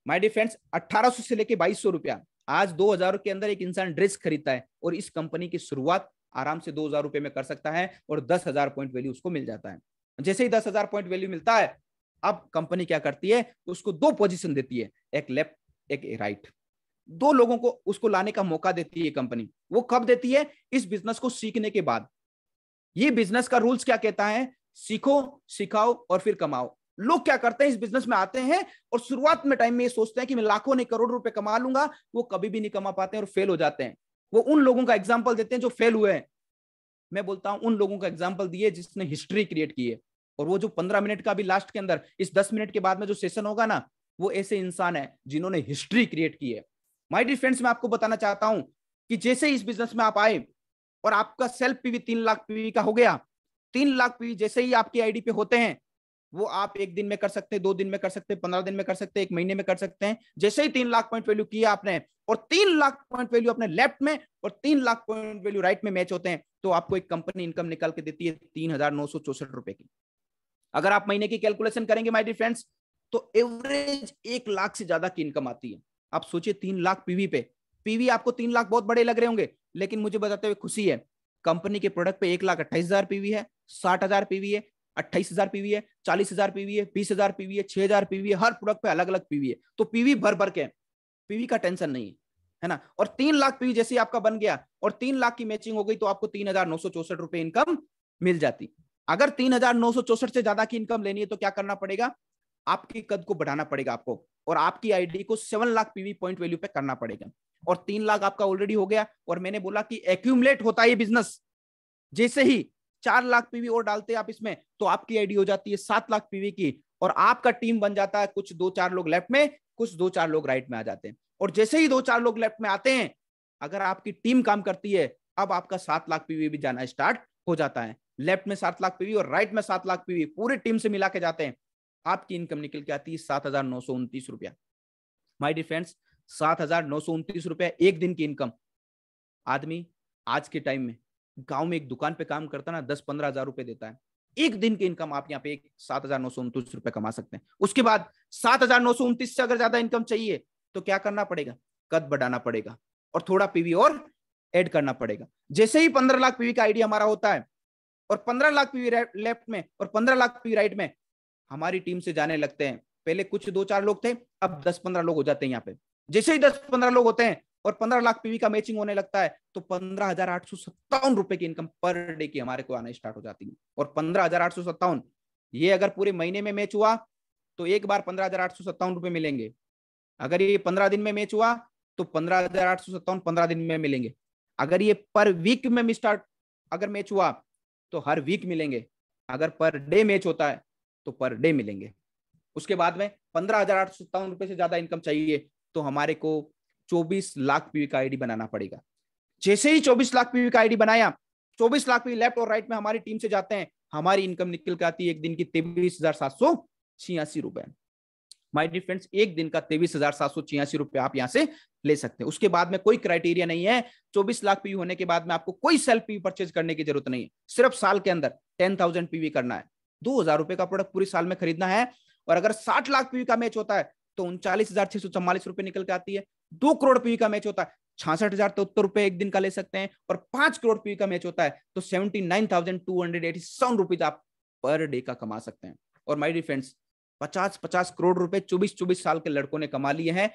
माय डियर फ्रेंड्स, 1800 से लेके 2200 रुपया, आज 2000 के अंदर एक इंसान ड्रेस खरीदता है और इस कंपनी की शुरुआत आराम से 2000 रुपए में कर सकता है और 10,000 पॉइंट वैल्यू उसको मिल जाता है। जैसे ही 10,000 पॉइंट वैल्यू मिलता है, अब कंपनी क्या करती है, उसको 2 पोजीशन देती है, एक लेफ्ट एक राइट, 2 लोगों को उसको लाने का मौका देती है कंपनी। वो कब देती है? इस बिजनेस को सीखने के बाद। ये बिजनेस का रूल्स क्या कहता है? सीखो, सिखाओ और फिर कमाओ। लोग क्या करते हैं, इस बिजनेस में आते हैं और शुरुआत में टाइम में ये सोचते हैं कि मैं लाखों नहीं करोड़ रुपए कमा लूंगा, वो कभी भी नहीं कमा पाते हैं और फेल हो जाते हैं। वो उन लोगों का एग्जांपल देते हैं जो फेल हुए हैं। मैं बोलता हूं उन लोगों का एग्जांपल दिए जिसने हिस्ट्री क्रिएट की है, और वो जो 15 मिनट का भी लास्ट के अंदर, इस 10 मिनट के बाद में जो सेशन होगा ना, वो ऐसे इंसान है जिन्होंने हिस्ट्री क्रिएट की है। माय डियर फ्रेंड्स, मैं आपको बताना चाहता हूं कि जैसे ही इस बिजनेस में आप आए और आपका सेल्फ पीवी 3 लाख पीवी का हो गया, 3 लाख पीवी जैसे ही आपकी आईडी पे होते हैं, वो आप 1 दिन में कर सकते हैं, 2 दिन में कर सकते हैं, 15 दिन में कर सकते हैं, 1 महीने में कर सकते हैं। जैसे ही 3 लाख पॉइंट वैल्यू किया आपने और 3 लाख पॉइंट वैल्यू अपने लेफ्ट में और 3 लाख पॉइंट वैल्यू राइट में मैच होते हैं, तो आपको एक कंपनी इनकम निकाल के देती है 3,964 रुपए की। अगर आप महीने की कैलकुलेशन करेंगे माय डियर फ्रेंड्स, तो एवरेज 1 लाख से ज्यादा की इनकम आती है। आप सोचिए 3 लाख पीवी पे, पीवी आपको 3 लाख बहुत बड़े लग रहे होंगे, लेकिन मुझे बताते हुए खुशी है, कंपनी के प्रोडक्ट पे 1,28,000 पीवी है, 60,000 पीवी है, 28,000 पीवी है, 40,000 पीवी है, 20,000 पीवी है, 6,000 पीवी है, हर प्रोडक्ट पे अलग अलग पीवी है। तो पीवी भर भर के, पीवी का टेंशन नहीं है ना। और 3 लाख पीवी जैसे आपका बन गया और 3 लाख की मैचिंग हो गई तो आपको 3,964 रुपए इनकम मिल जाती। अगर 3,964 से ज्यादा की इनकम लेनी है तो क्या करना पड़ेगा, आपके कद को बढ़ाना पड़ेगा आपको, और आपकी आईडी को 7 लाख पीवी पॉइंट वैल्यू पे करना पड़ेगा। और 3 लाख आपका ऑलरेडी हो गया। और मैंने बोला कि एक्यूमुलेट होता है ये बिजनेस, जैसे ही 4 लाख पीवी और डालते हैं आप इसमें तो आपकी आईडी हो जाती है 7 लाख पीवी की, और आपका टीम बन जाता है, कुछ 2-4 लोग लेफ्ट में, कुछ 2-4 लोग राइट में आ जाते हैं। और जैसे ही 2-4 लोग लेफ्ट में आते हैं, अगर आपकी टीम काम करती है, अब आपका 7 लाख पीवी भी जाना स्टार्ट हो जाता है। लेफ्ट में 7 लाख पीवी और राइट में 7 लाख पीवी पूरी टीम से मिला के जाते हैं, आपकी इनकम निकल के आती है 7,929 रुपया। माय डियर फ्रेंड्स, 7,929 रुपया एक दिन की इनकम। आदमी आज के टाइम में गांव में एक दुकान पे काम करता ना, 10-15 हजार रुपए देता है। एक दिन की इनकम आप यहाँ पे 7,929 रुपए कमा सकते हैं। उसके बाद 7,929 से अगर ज्यादा इनकम चाहिए तो क्या करना पड़ेगा, कद बढ़ाना पड़ेगा और थोड़ा पीवी और ऐड करना पड़ेगा। जैसे ही 15 लाख पीवी का आईडी हमारा होता है और 15 लाख पीवी लेफ्ट में और 15 लाख पीवी राइट में, हमारी टीम से जाने लगते हैं। पहले कुछ 2-4 लोग थे, अब 10-15 लोग हो जाते हैं यहाँ पे। जैसे ही 10-15 लोग होते हैं और 15 लाख पीवी का मैचिंग होने लगता है तो 15,857 रुपए की इनकम पर डे की हमारे को आना स्टार्ट हो जाती है। और 15,857 ये अगर पूरे महीने में मैच हुआ तो एक बार 15,857 रुपए मिलेंगे। अगर ये 15 दिन में मैच हुआ तो 15,857 15 दिन में मिलेंगे। अगर ये पर वीक में स्टार्ट अगर मैच हुआ तो हर वीक मिलेंगे। अगर पर डे मैच होता है तो पर डे मिलेंगे। उसके बाद में 15,857 रुपए से ज्यादा इनकम चाहिए तो हमारे को 24 लाख पीवी का आईडी बनाना पड़ेगा। जैसे ही 24 लाख पीवी का आईडी बनाया, 24 लाख पीवी लेफ्ट और राइट में हमारी टीम से जाते हैं, हमारी इनकम निकल के आती है एक दिन की 23,786 रुपए। माय डियर फ्रेंड्स, एक दिन का 23,786 रुपए आप यहां से ले सकते हैं। उसके बाद में कोई क्राइटेरिया नहीं है। 24 लाख पीवी होने के बाद में आपको कोई सेल्फ पीवी परचेज करने की जरूरत नहीं है। सिर्फ साल के अंदर 10,000 पीवी करना है, 2,000 रुपए का प्रोडक्ट पूरे साल में खरीदना है। और अगर 60 लाख पीवी का मैच होता है तो 39,644 रुपए निकल के आती है। 2 करोड़ पीवी का मैच होता है 66,073 रुपए एक दिन का ले सकते हैं। और 5 करोड़ पीवी का मैच होता है तो 79,287 रुपीज आप पर डे का कमा सकते हैं। और माय डियर फ्रेंड्स, 50-50 करोड़ रुपए 24-24 साल के लड़कों ने कमा लिए हैं,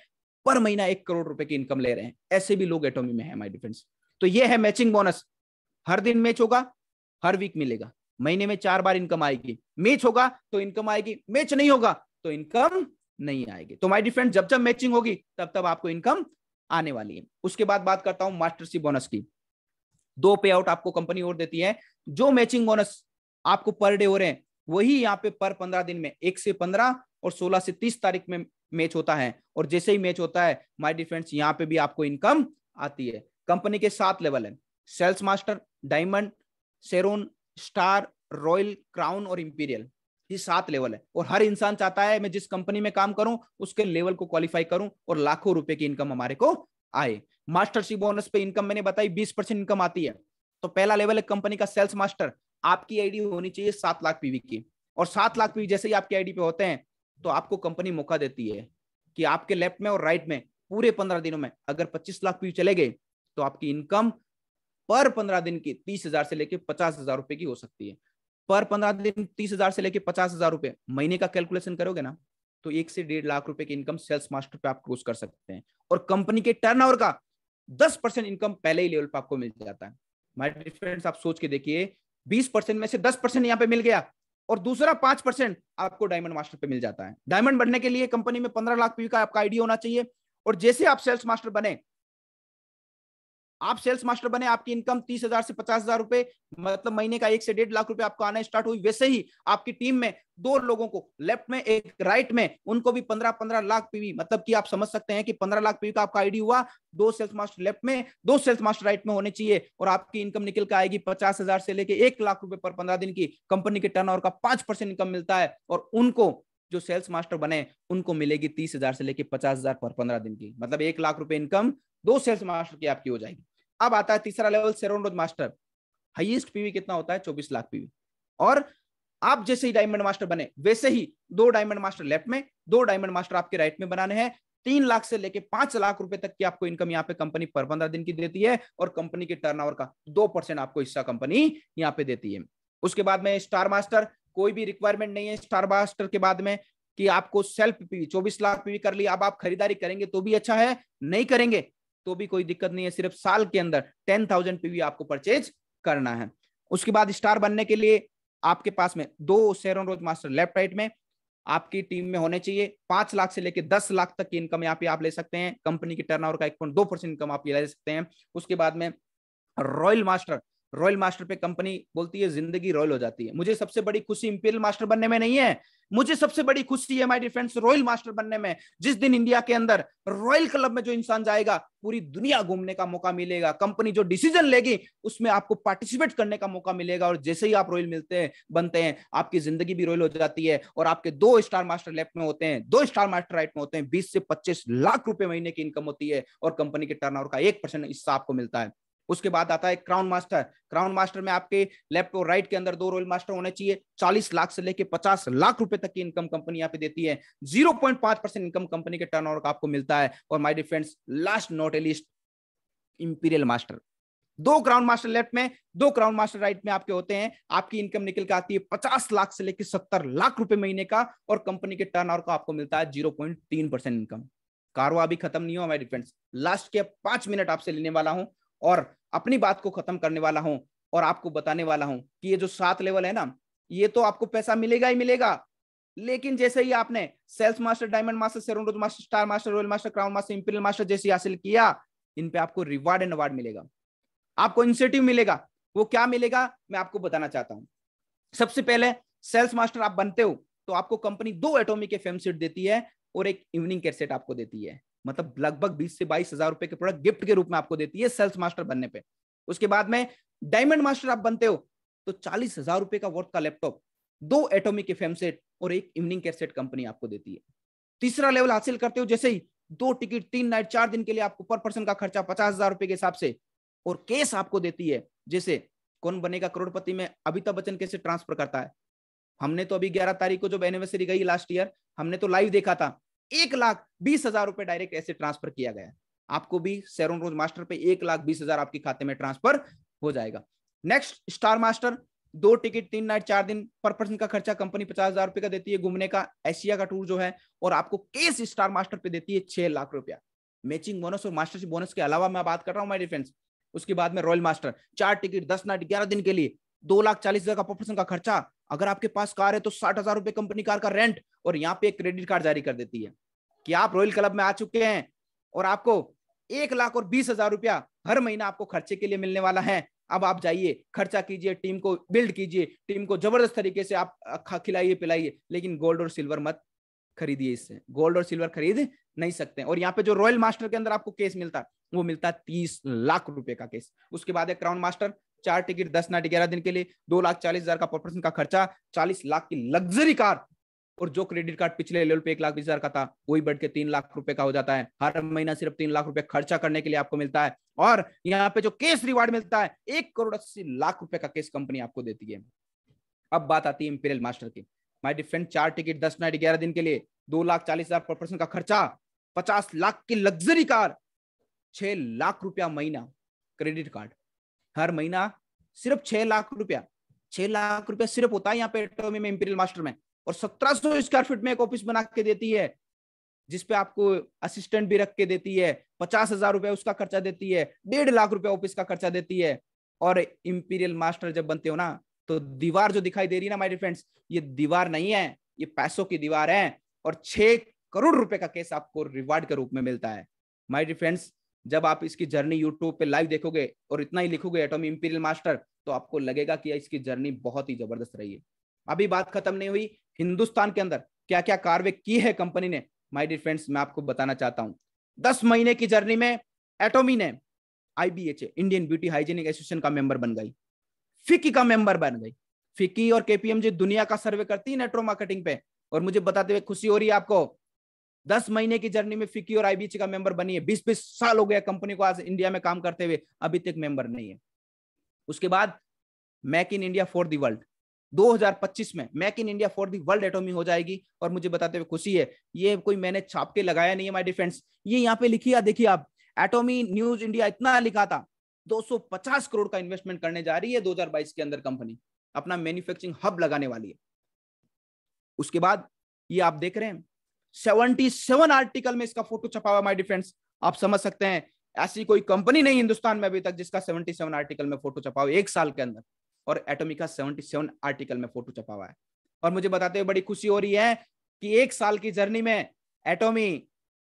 पर महीना 1 करोड़ रुपए की इनकम ले रहे हैं। ऐसे भी लोग एटॉमी में है माय डियर फ्रेंड्स। तो ये है मैचिंग बोनस। हर दिन मैच होगा, हर वीक मिलेगा, महीने में 4 बार इनकम आएगी। मैच होगा तो इनकम आएगी, मैच नहीं होगा तो इनकम नहीं आएगी। तो माय डियर फ्रेंड, जब जब मैचिंग होगी तब तब आपको इनकम आने वाली है। उसके बाद बात करता हूं मास्टरशिप बोनस की। 2 पे आउट आपको कंपनी और देती है। जो मैचिंग बोनस आपको पर डे हो रहे हैं वही यहाँ पे पर 15 दिन में 1 से 15 और 16 से 30 तारीख में मैच होता है। और जैसे ही मैच होता है माय डियर फ्रेंड्स, यहाँ पे भी आपको इनकम आती है। कंपनी के 7 लेवल है, sales master, diamond, Sharon, star, royal, crown और इंपीरियल। ये 7 लेवल है। और हर इंसान चाहता है मैं जिस कंपनी में काम करूं उसके लेवल को क्वालिफाई करूं और लाखों रुपए की इनकम हमारे को आए। मास्टरशिप बोनस पे इनकम मैंने बताई 20% इनकम आती है। तो पहला लेवल है कंपनी का सेल्स मास्टर। आपकी आईडी होनी चाहिए 7 लाख पीवी की। और 7 लाख पीवी जैसे ही आपकी आईडी पे होते हैं तो आपको कंपनी मौका देती है कि आपके लेफ्ट में और राइट में पूरे 15 दिनों में अगर 25 लाख पीवी चले गए तो आपकी इनकम पर 15 दिन की 30,000 से लेकर 50,000 रुपए की हो सकती है। पर 15 दिन 30,000 से लेकर 50,000 रुपए, महीने का कैलकुलेशन करोगे ना तो 1 से 1.5 लाख रुपए की इनकम सेल्स मास्टर पे आप क्लोज कर सकते हैं। और कंपनी के टर्नओवर का 10% इनकम पहले ही लेवल पे आपको मिल जाता है। माय डियर फ्रेंड्स, आप सोच के देखिए, 20% में से 10% यहाँ पे मिल गया और दूसरा 5% आपको डायमंड मास्टर पे मिल जाता है। डायमंड बनने के लिए कंपनी में 15 लाख पीवी का आपका आईडी होना चाहिए। और जैसे आप सेल्स मास्टर बने, आपकी इनकम 30,000 से 50,000 रुपए, मतलब महीने का 1 से 1.5 लाख रुपए आपको आना स्टार्ट हुई। वैसे ही आपकी टीम में 2 लोगों को, लेफ्ट में एक राइट में, उनको भी 15-15 लाख पीवी, मतलब कि आप समझ सकते हैं कि 15 लाख पीवी का आपका आईडी हुआ। 2 सेल्स मास्टर लेफ्ट में, 2 सेल्स मास्टर राइट में होने चाहिए और आपकी इनकम निकल कर आएगी 50,000 से लेकर 1 लाख रुपए पर 15 दिन की। कंपनी के टर्नओवर का 5% इनकम मिलता है और उनको जो सेल्स मास्टर बने उनको मिलेगी 30,000 से लेकर 50,000 पर 15 दिन की, मतलब 1 लाख रुपए इनकम 2 सेल्स मास्टर की आपकी हो जाएगी। अब आता है तीसरा लेवल, शेरोन रोज मास्टर। हाईएस्ट पीवी कितना होता है? 24 लाख पीवी। और आप जैसे ही डायमंड मास्टर बने वैसे ही 2 डायमंड मास्टर लेफ्ट में, 2 डायमंड मास्टर आपके राइट में बनाने हैं। 3 लाख से लेके 5 लाख रुपए तक की आपको इनकम यहाँ पे कंपनी पर 15 दिन की देती है, और कंपनी के टर्नओवर का 2% आपको हिस्सा कंपनी यहाँ पे देती है। उसके बाद में स्टार मास्टर, कोई भी रिक्वायरमेंट नहीं है स्टार मास्टर के बाद में कि आपको सेल्फ पीवी 24 लाख पीवी कर लिया। अब आप खरीदारी करेंगे तो भी अच्छा है, नहीं करेंगे तो भी कोई दिक्कत नहीं है, सिर्फ साल के अंदर 10,000 पीवी आपको परचेज करना है। उसके बाद स्टार बनने के लिए आपके पास में 2 शेरॉन रोज मास्टर लेफ्ट राइट में आपकी टीम में होने चाहिए। 5 लाख से लेकर 10 लाख तक की इनकम यहाँ पे आप ले सकते हैं। कंपनी के टर्नओवर का 1.2% इनकम आप ले सकते हैं। उसके बाद में रॉयल मास्टर, रॉयल मास्टर पे कंपनी बोलती है जिंदगी रॉयल हो जाती है। मुझे सबसे बड़ी खुशी इंपीरियल मास्टर बनने में नहीं है, मुझे सबसे बड़ी खुशी है my dear friends royal master बनने में। जिस दिन इंडिया के अंदर रॉयल क्लब में जो इंसान जाएगा, पूरी दुनिया घूमने का मौका मिलेगा, कंपनी जो डिसीजन लेगी उसमें आपको पार्टिसिपेट करने का मौका मिलेगा, और जैसे ही आप रॉयल बनते हैं आपकी जिंदगी भी रॉयल हो जाती है। और आपके 2 स्टार मास्टर लेफ्ट में होते हैं, 2 स्टार मास्टर राइट में होते हैं, 20 से 25 लाख रुपए महीने की इनकम होती है, और कंपनी के टर्नओवर का 1% हिस्सा आपको मिलता है। उसके बाद आता है क्राउन मास्टर। क्राउन मास्टर में आपके लेफ्ट और राइट के अंदर 2 रॉयल मास्टर होने चाहिए। 40 लाख से लेके 50 लाख रुपए तक की इनकम कंपनी यहाँ पे देती है। 0.5% इनकम कंपनी के टर्नओवर का आपको मिलता है। और my dear friends last not a least imperial master, 2 crown master left में, 2 क्राउन मास्टर राइट में आपके होते हैं। आपकी इनकम निकल के आती है 50 लाख से लेकर 70 लाख रुपए महीने का, और कंपनी के टर्नओवर का आपको मिलता है 0.3% इनकम। कारवा अभी खत्म नहीं हुआ माय डियर फ्रेंड्स, लास्ट के 5 मिनट आपसे लेने वाला हूं और अपनी बात को खत्म करने वाला हूं, और आपको बताने वाला हूं कि ये जो 7 लेवल है ना, ये तो आपको पैसा मिलेगा ही मिलेगा, लेकिन जैसे ही आपने sales master, diamond master, Sharon Rose master, star master, royal master, crown master, imperial master जैसे हासिल किया, इन पे आपको रिवार्ड एंड अवार्ड मिलेगा, आपको इंसेंटिव मिलेगा। वो क्या मिलेगा मैं आपको बताना चाहता हूं। सबसे पहले सेल्स मास्टर आप बनते हो तो आपको कंपनी 2 एटॉमिक एफएम सेट देती है और एक इवनिंग केयर सेट आपको देती है, मतलब लगभग 20 से 22 हजार रुपए के प्रोडक्ट गिफ्ट के रूप में आपको देती है सेल्स मास्टर बनने पे। उसके बाद में डायमंड मास्टर आप बनते हो तो 40,000 रुपए का वर्थ का लैपटॉप, 2 एटॉमिक एफएम सेट और एक इवनिंग केयर सेट कंपनी आपको देती है। तीसरा लेवल हासिल करते हो जैसे ही 2 टिकट 3 नाइट 4 दिन के लिए आपको पर पर्सन का खर्चा 50,000 रुपए के हिसाब से, और केस आपको देती है। जैसे कौन बनेगा करोड़पति में अमिताभ बच्चन कैसे ट्रांसफर करता है, हमने तो अभी 11 तारीख को जब एनिवर्सरी गई लास्ट ईयर, हमने तो लाइव देखा था, 1,20,000 रुपए डायरेक्ट ऐसे ट्रांसफर किया गया। आपको भी शेरॉन रोज मास्टर पे 1,20,000 आपके खाते में ट्रांसफर हो जाएगा। Next star master, 2 ticket 3 night 4 दिन, पर पर्सन का खर्चा कंपनी 50,000 रुपए का देती है घूमने का, एशिया का टूर जो है, और आपको केस स्टार मास्टर पे देती है 6 लाख रुपया मैचिंग बोनस और मास्टरशिप बोनस के अलावा मैं बात कर रहा हूं माय डियर फ्रेंड्स। उसके बाद में रॉयल मास्टर 4 टिकट 10 नाइट 11 दिन के लिए 2,40,000 का पर पर्सन का खर्चा, अगर आपके पास कार है तो 60,000 रुपए कंपनी कार का रेंट, और यहाँ पे एक क्रेडिट कार्ड जारी कर देती है कि आप रॉयल क्लब में आ चुके हैं और आपको 1,20,000 रुपया हर महीना आपको खर्चे के लिए मिलने वाला है। अब आप जाइए खर्चा कीजिए, टीम को बिल्ड कीजिए, टीम को जबरदस्त तरीके से आप खिलाइए पिलाइए, लेकिन गोल्ड और सिल्वर मत खरीदिए, इससे गोल्ड और सिल्वर खरीद नहीं सकते। और यहाँ पे जो रॉयल मास्टर के अंदर आपको केस मिलता है वो मिलता है 30 लाख रुपए का केस। उसके बाद है क्राउन मास्टर, 4 टिकट 10 नाइट 11 दिन के लिए, 2,40,000 का पर पर्सन का खर्चा, 40 लाख की लग्जरी कार, और जो क्रेडिट कार्ड पिछले लेवल पे 1,20,000 का था वही बढ़ के 3 लाख रुपए का हो जाता है। हर महीना सिर्फ 3 लाख रुपए खर्चा करने के लिए आपको मिलता है। और यहाँ पे जो केस रिवार्ड मिलता है 1,80,00,000 रुपए का केस कंपनी आपको देती है। अब बात आती है इंपीरियल मास्टर की। माय डिफरेंट 4 टिकट 10 नाइट 11 दिन के लिए, 2,40,000 पर पर्सन का खर्चा, 50 लाख की लग्जरी कार, 6 लाख रुपया महीना क्रेडिट कार्ड, हर महीना सिर्फ 6 लाख रुपया, 6 लाख रुपया सिर्फ होता है यहाँ पे एटॉमी में इंपीरियल मास्टर में। और 1700 स्क्वायर फीट में एक ऑफिस बना के देती है, जिसपे आपको असिस्टेंट भी रख के देती है, 50,000 रुपया उसका खर्चा देती है, 1.5 लाख रुपया ऑफिस का खर्चा देती है। और इंपीरियल मास्टर जब बनते हो ना तो दीवार जो दिखाई दे रही है ना माय डियर फ्रेंड्स, ये दीवार नहीं है, ये पैसों की दीवार है, और 6 करोड़ रुपए का केस आपको रिवार्ड के रूप में मिलता है। माय डियर फ्रेंड्स जब आप इसकी जर्नी यूट्यूब पे लाइव देखोगे और इतना ही लिखोगे एटॉमी इंपीरियल मास्टर, तो आपको लगेगा कि इसकी जर्नी बहुत ही जबरदस्त रही है। अभी बात खत्म नहीं हुई, हिंदुस्तान के अंदर क्या क्या कार्य की है कंपनी ने, माय डियर फ्रेंड्स मैं आपको बताना चाहता हूं। 10 महीने की जर्नी में एटॉमी ने IBHA Indian beauty hygienic association का मेंबर बन गई, फिक्की का मेंबर बन गई। फिक्की और KPMG दुनिया का सर्वे करती है नेटवर्क मार्केटिंग पे, और मुझे बताते हुए खुशी हो रही है आपको, 10 महीने की जर्नी में फिक्की और IBHA का मेंबर बनी है। 20-20 साल हो गया कंपनी को आज इंडिया में काम करते हुए, अभी तक मेंबर नहीं है। उसके बाद make in India for the world, 2025 में make in India for the world एटॉमी हो जाएगी। और मुझे बताते हुए खुशी है, ये कोई मैंने छाप के लगाया नहीं है माय डिफेंस, ये यहाँ पे लिखी है, देखिए आप, एटॉमी न्यूज इंडिया इतना लिखा था। 250 करोड़ का इन्वेस्टमेंट करने जा रही है 2022 के अंदर, कंपनी अपना मैन्युफैक्चरिंग हब लगाने वाली है। उसके बाद ये आप देख रहे हैं 77 आर्टिकल में इसका फोटो छपा हुआ माय डिफेंस। आप समझ सकते हैं ऐसी कोई कंपनी नहीं हिंदुस्तान में अभी तक जिसका 77 आर्टिकल में फोटो छपा हुआ है 1 साल के अंदर, और एटॉमी का 77 आर्टिकल में फोटो छपा हुआ है। और मुझे बताते हुए बड़ी खुशी हो रही है कि 1 साल की जर्नी में एटॉमी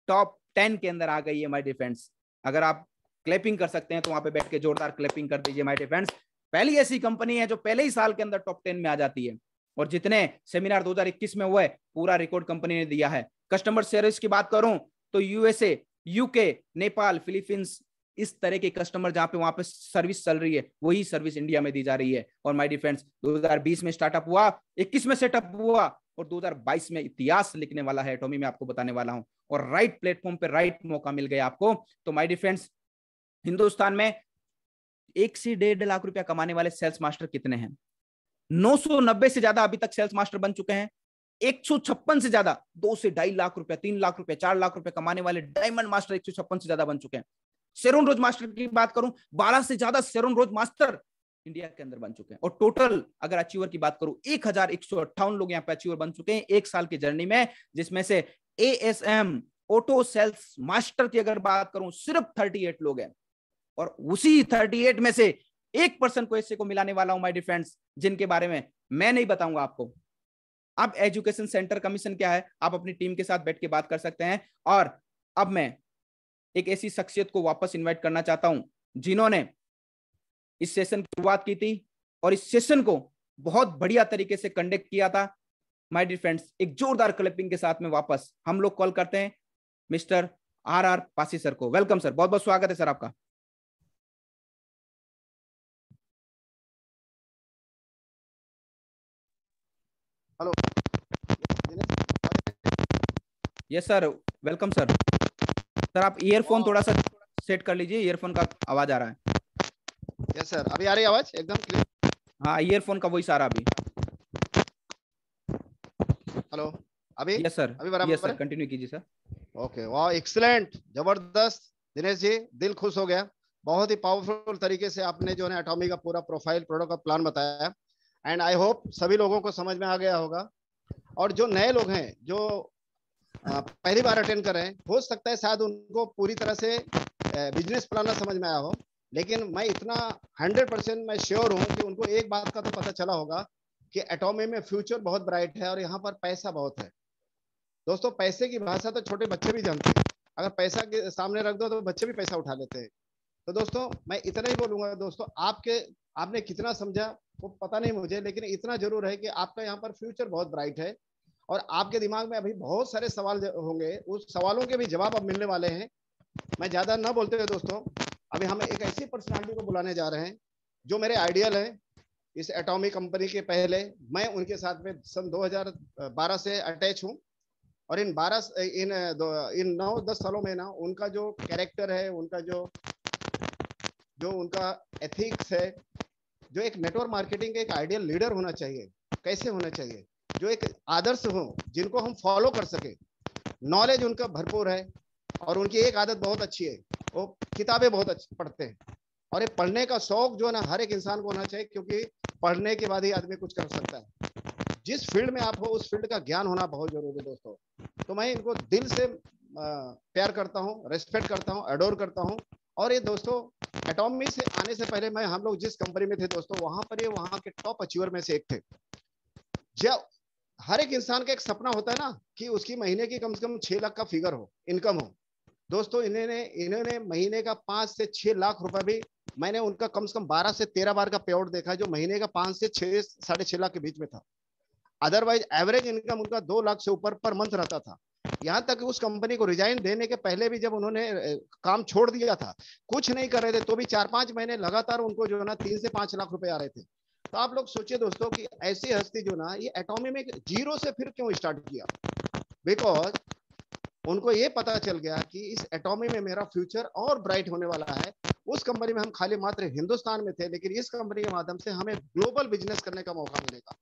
टॉप 10 के अंदर आ गई है माय डिफेंस। अगर आप क्लैपिंग कर सकते हैं तो वहां पे बैठ के जोरदार क्लैपिंग कर दीजिए माय डिफेंस। पहली ऐसी कंपनी है जो पहले ही साल के अंदर टॉप 10 में आ जाती है। और जितने सेमिनार 2021 में हुए पूरा रिकॉर्ड कंपनी ने दिया है। कस्टमर सर्विस की बात करूं तो यूएसए, यूके, नेपाल, फिलीपींस, इस तरह के कस्टमर जहां पे वहां पे सर्विस चल रही है वही सर्विस इंडिया में दी जा रही है। और माय डिफेंस 2020 में स्टार्टअप हुआ, 21 में सेटअप हुआ और 2022 में इतिहास लिखने वाला है एटॉमी में, आपको बताने वाला हूं। और राइट प्लेटफॉर्म पे राइट मौका मिल गया आपको। तो माय डिफेंस हिंदुस्तान में 1 से 1.5 लाख रुपया कमाने वाले सेल्स मास्टर कितने हैं? 990 से ज्यादा अभी तक सेल्स मास्टर बन चुके हैं। 156 से ज्यादा 2 से 2.5 लाख रुपया, 3 लाख रुपया, 4 लाख रुपया कमाने वाले डायमंड मास्टर 156 से ज्यादा बन चुके हैं। सेरोन रोज मास्टर की बात करूं 12 से ज्यादा सेरोन रोज मास्टर इंडिया के अंदर बन चुके हैं। और टोटल अगर अचीवर की बात करूं 1158 लोग यहाँ पे अचीवर बन चुके हैं 1 साल की जर्नी में, जिसमें से ASM ऑटो सेल्स मास्टर की अगर बात करूं सिर्फ 38 लोग हैं। और उसी 38 में से 1% को ऐसे को मिलाने वाला हूं माय डिफेंस, जिनके बारे में मैं नहीं बताऊंगा आपको। अब एजुकेशन सेंटर कमीशन क्या है आप अपनी टीम के साथ बैठ के बात कर सकते हैं। और अब मैं एक ऐसी शख्सियत को वापस इनवाइट करना चाहता हूं जिन्होंने इस सेशन की शुरुआत की थी और इस सेशन को बहुत बढ़िया तरीके से कंडक्ट किया था। माय डियर फ्रेंड्स, एक जोरदार क्लैपिंग के साथ में वापस हम लोग कॉल करते हैं मिस्टर RR पासी सर को। वेलकम सर, बहुत बहुत स्वागत है सर आपका। Hello. Yes sir, welcome sir. Sir आप ईयरफोन थोड़ा सा सेट कर लीजिए, ईयरफोन का आवाज आ रहा है। यस सर, अभी आ रही है आवाज एकदम क्लियर? हाँ, ईयरफोन का वॉइस आ रहा अभी। हेलो, अभी? यस सर, अभी बराबर यस सर, है? कंटिन्यू कीजिए सर। ओके, वाह, एक्सीलेंट, जबरदस्त दिनेश जी, दिल खुश हो गया। बहुत ही पावरफुल तरीके से आपने जो है एटॉमी का पूरा प्रोफाइल, प्रोडक्ट का प्लान बताया। एंड आई होप सभी लोगों को समझ में आ गया होगा। और जो नए लोग हैं जो पहली बार अटेंड कर रहे हैं, हो सकता है शायद उनको पूरी तरह से बिजनेस प्लान ना समझ में आया हो, लेकिन मैं इतना 100% मैं श्योर हूं कि उनको एक बात का तो पता चला होगा कि एटॉमी में फ्यूचर बहुत ब्राइट है और यहाँ पर पैसा बहुत है। दोस्तों, पैसे की भाषा तो छोटे बच्चे भी जानते हैं। अगर पैसा के सामने रख दो तो बच्चे भी पैसा उठा लेते हैं। तो दोस्तों, मैं इतना ही बोलूंगा। दोस्तों, आपने कितना समझा वो पता नहीं मुझे, लेकिन इतना जरूर है कि आपका यहाँ पर फ्यूचर बहुत ब्राइट है। और आपके दिमाग में अभी बहुत सारे सवाल होंगे, उस सवालों के भी जवाब अब मिलने वाले हैं। मैं ज्यादा ना बोलते हुए दोस्तों, अभी हम एक ऐसी पर्सनालिटी को बुलाने जा रहे हैं जो मेरे आइडियल है। इस एटॉमी कंपनी के पहले मैं उनके साथ में सन 2012 से अटैच हूँ। और इन 9-10 सालों में ना उनका जो कैरेक्टर है, उनका जो उनका एथिक्स है, जो एक नेटवर्क मार्केटिंग के एक आइडियल लीडर होना चाहिए, कैसे होना चाहिए, जो एक आदर्श हो जिनको हम फॉलो कर सके। नॉलेज उनका भरपूर है और उनकी एक आदत बहुत अच्छी है, वो किताबें बहुत अच्छी पढ़ते हैं। और ये पढ़ने का शौक जो है ना हर एक इंसान को होना चाहिए, क्योंकि पढ़ने के बाद ही आदमी कुछ कर सकता है। जिस फील्ड में आप हो उस फील्ड का ज्ञान होना बहुत जरूरी है दोस्तों। तो मैं इनको दिल से प्यार करता हूँ, रेस्पेक्ट करता हूँ, एडोर करता हूँ। और ये दोस्तों, एटॉमी से आने से पहले हम लोग जिस कंपनी में थे दोस्तों, वहां पर ये वहां के टॉप अचीवर में से एक थे। जब हर एक इंसान का एक सपना होता है ना कि उसकी महीने की कम से कम 6 लाख का फिगर हो, इनकम हो। दोस्तों, इन्होंने महीने का 5 से 6 लाख रुपए भी, मैंने उनका कम से कम 12 से 13 बार का पे आउट देखा, जो महीने का 5 से 6 साढ़े 6 लाख के बीच में था। अदरवाइज एवरेज इनकम उनका 2 लाख से ऊपर पर मंथ रहता था। यहाँ तक उस कंपनी को रिजाइन देने के पहले भी जब उन्होंने काम छोड़ दिया था, कुछ नहीं कर रहे थे, तो भी 4-5 महीने लगातार उनको जो है ना 3 से 5 लाख रुपए आ रहे थे। तो आप लोग सोचिए दोस्तों कि ऐसी हस्ती जो ना ये एटॉमी में जीरो से फिर क्यों स्टार्ट किया। बिकॉज उनको ये पता चल गया कि इस एटॉमी में मेरा फ्यूचर और ब्राइट होने वाला है। उस कंपनी में हम खाली मात्र हिंदुस्तान में थे, लेकिन इस कंपनी के माध्यम से हमें ग्लोबल बिजनेस करने का मौका मिलेगा।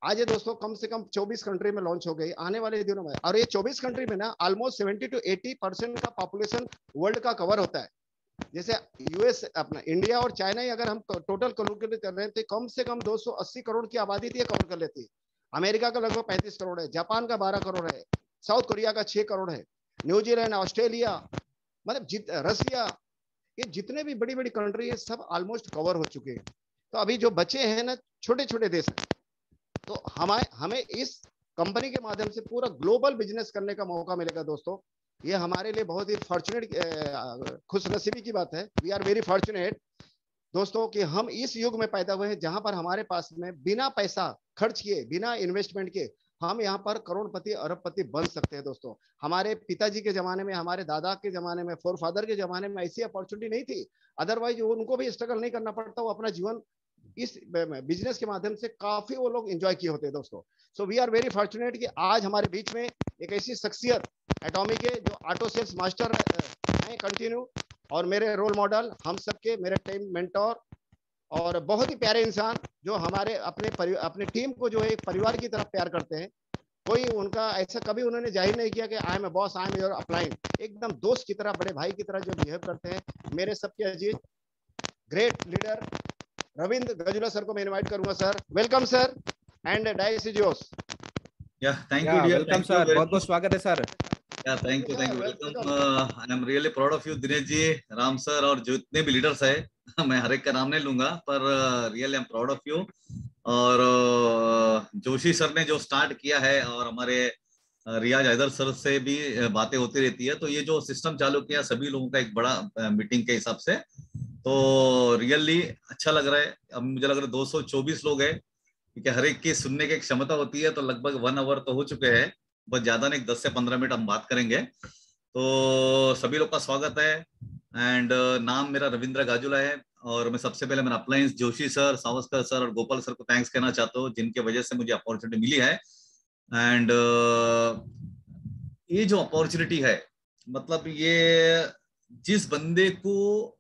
आज ये दोस्तों कम से कम 24 कंट्री में लॉन्च हो गई आने वाले दिनों में। और ये 24 कंट्री में ना ऑलमोस्ट 70 to 80% का पॉपुलेशन वर्ल्ड का कवर होता है। जैसे यूएस, अपना इंडिया और चाइना ही अगर हम टोटल कैलकुलेट कर रहे हैं तो कम से कम 280 करोड़ की आबादी थी कवर कर लेती है। अमेरिका का लगभग 35 करोड़ है, जापान का 12 करोड़ है, साउथ कोरिया का 6 करोड़ है, न्यूजीलैंड, ऑस्ट्रेलिया, मतलब रसिया, ये जितने भी बड़ी बड़ी कंट्री है सब ऑलमोस्ट कवर हो चुके हैं। तो अभी जो बचे हैं ना छोटे छोटे देश हैं, तो हमें इस कंपनी के माध्यम से पूरा ग्लोबल बिजनेस करने का मौका मिलेगा दोस्तों। ये हमारे लिए बहुत ही फॉर्चुनेट, खुशनसीबी की बात है। वी आर वेरी फॉर्चुनेट दोस्तों कि हम इस युग में पैदा हुए हैं जहां पर हमारे पास में बिना पैसा खर्च किए, बिना इन्वेस्टमेंट के हम यहाँ पर करोड़पति अरबपति बन सकते हैं दोस्तों। हमारे पिताजी के जमाने में, हमारे दादा के जमाने में, फोर फादर के जमाने में ऐसी अपॉर्चुनिटी नहीं थी। अदरवाइज उनको भी स्ट्रगल नहीं करना पड़ता, वो अपना जीवन इस बिजनेस के माध्यम से काफी वो लोग एंजॉय किए होते हैं दोस्तों। So we are very fortunate कि आज हमारे बीच में एक ऐसी शख्सियत एटॉमी के जो ऑटो सेल्स मास्टर हैं कंटिन्यू, और मेरे रोल मॉडल, हम सबके मेरे टीम मेंटोर, और बहुत ही प्यारे इंसान जो हमारे अपने टीम को जो है एक परिवार की तरफ प्यार करते हैं। कोई उनका ऐसा कभी उन्होंने जाहिर नहीं किया कि I am a boss, I am your upline. एकदम दोस्त की तरह, बड़े भाई की तरह जो बिहेव करते हैं। मेरे सबके अजीज great leader Ravindra Gajula sir को मैं इनवाइट करूंगा। Sir welcome sir, and dice is yours. Thank you dear, welcome sir, बहुत बहुत स्वागत है sir. Thank you welcome. I am really proud of you Dinesh ji, Ram sir, और जितने भी लीडर्स है मैं हर एक का नाम नहीं लूंगा, पर really I am proud of you. और जोशी सर ने जो स्टार्ट किया है, और हमारे रियाज हैदर सर से भी बातें होती रहती है, तो ये जो सिस्टम चालू किया सभी लोगों का एक बड़ा मीटिंग के हिसाब से, तो रियली अच्छा लग रहा है। अब मुझे लग रहा है 224 लोग हैं, क्योंकि हर एक की सुनने की क्षमता होती है, तो लगभग 1 आवर तो हो चुके हैं, बस ज्यादा नहीं, 10 से 15 मिनट हम बात करेंगे। तो सभी लोग का स्वागत है। एंड नाम मेरा रविंद्र गाजुला है, और मैं सबसे पहले मेरा appliance Joshi sir, Savaskar sir और गोपाल सर को थैंक्स कहना चाहता हूँ, जिनके वजह से मुझे अपॉर्चुनिटी मिली है। एंड ये जो अपॉर्चुनिटी है, मतलब ये जिस बंदे को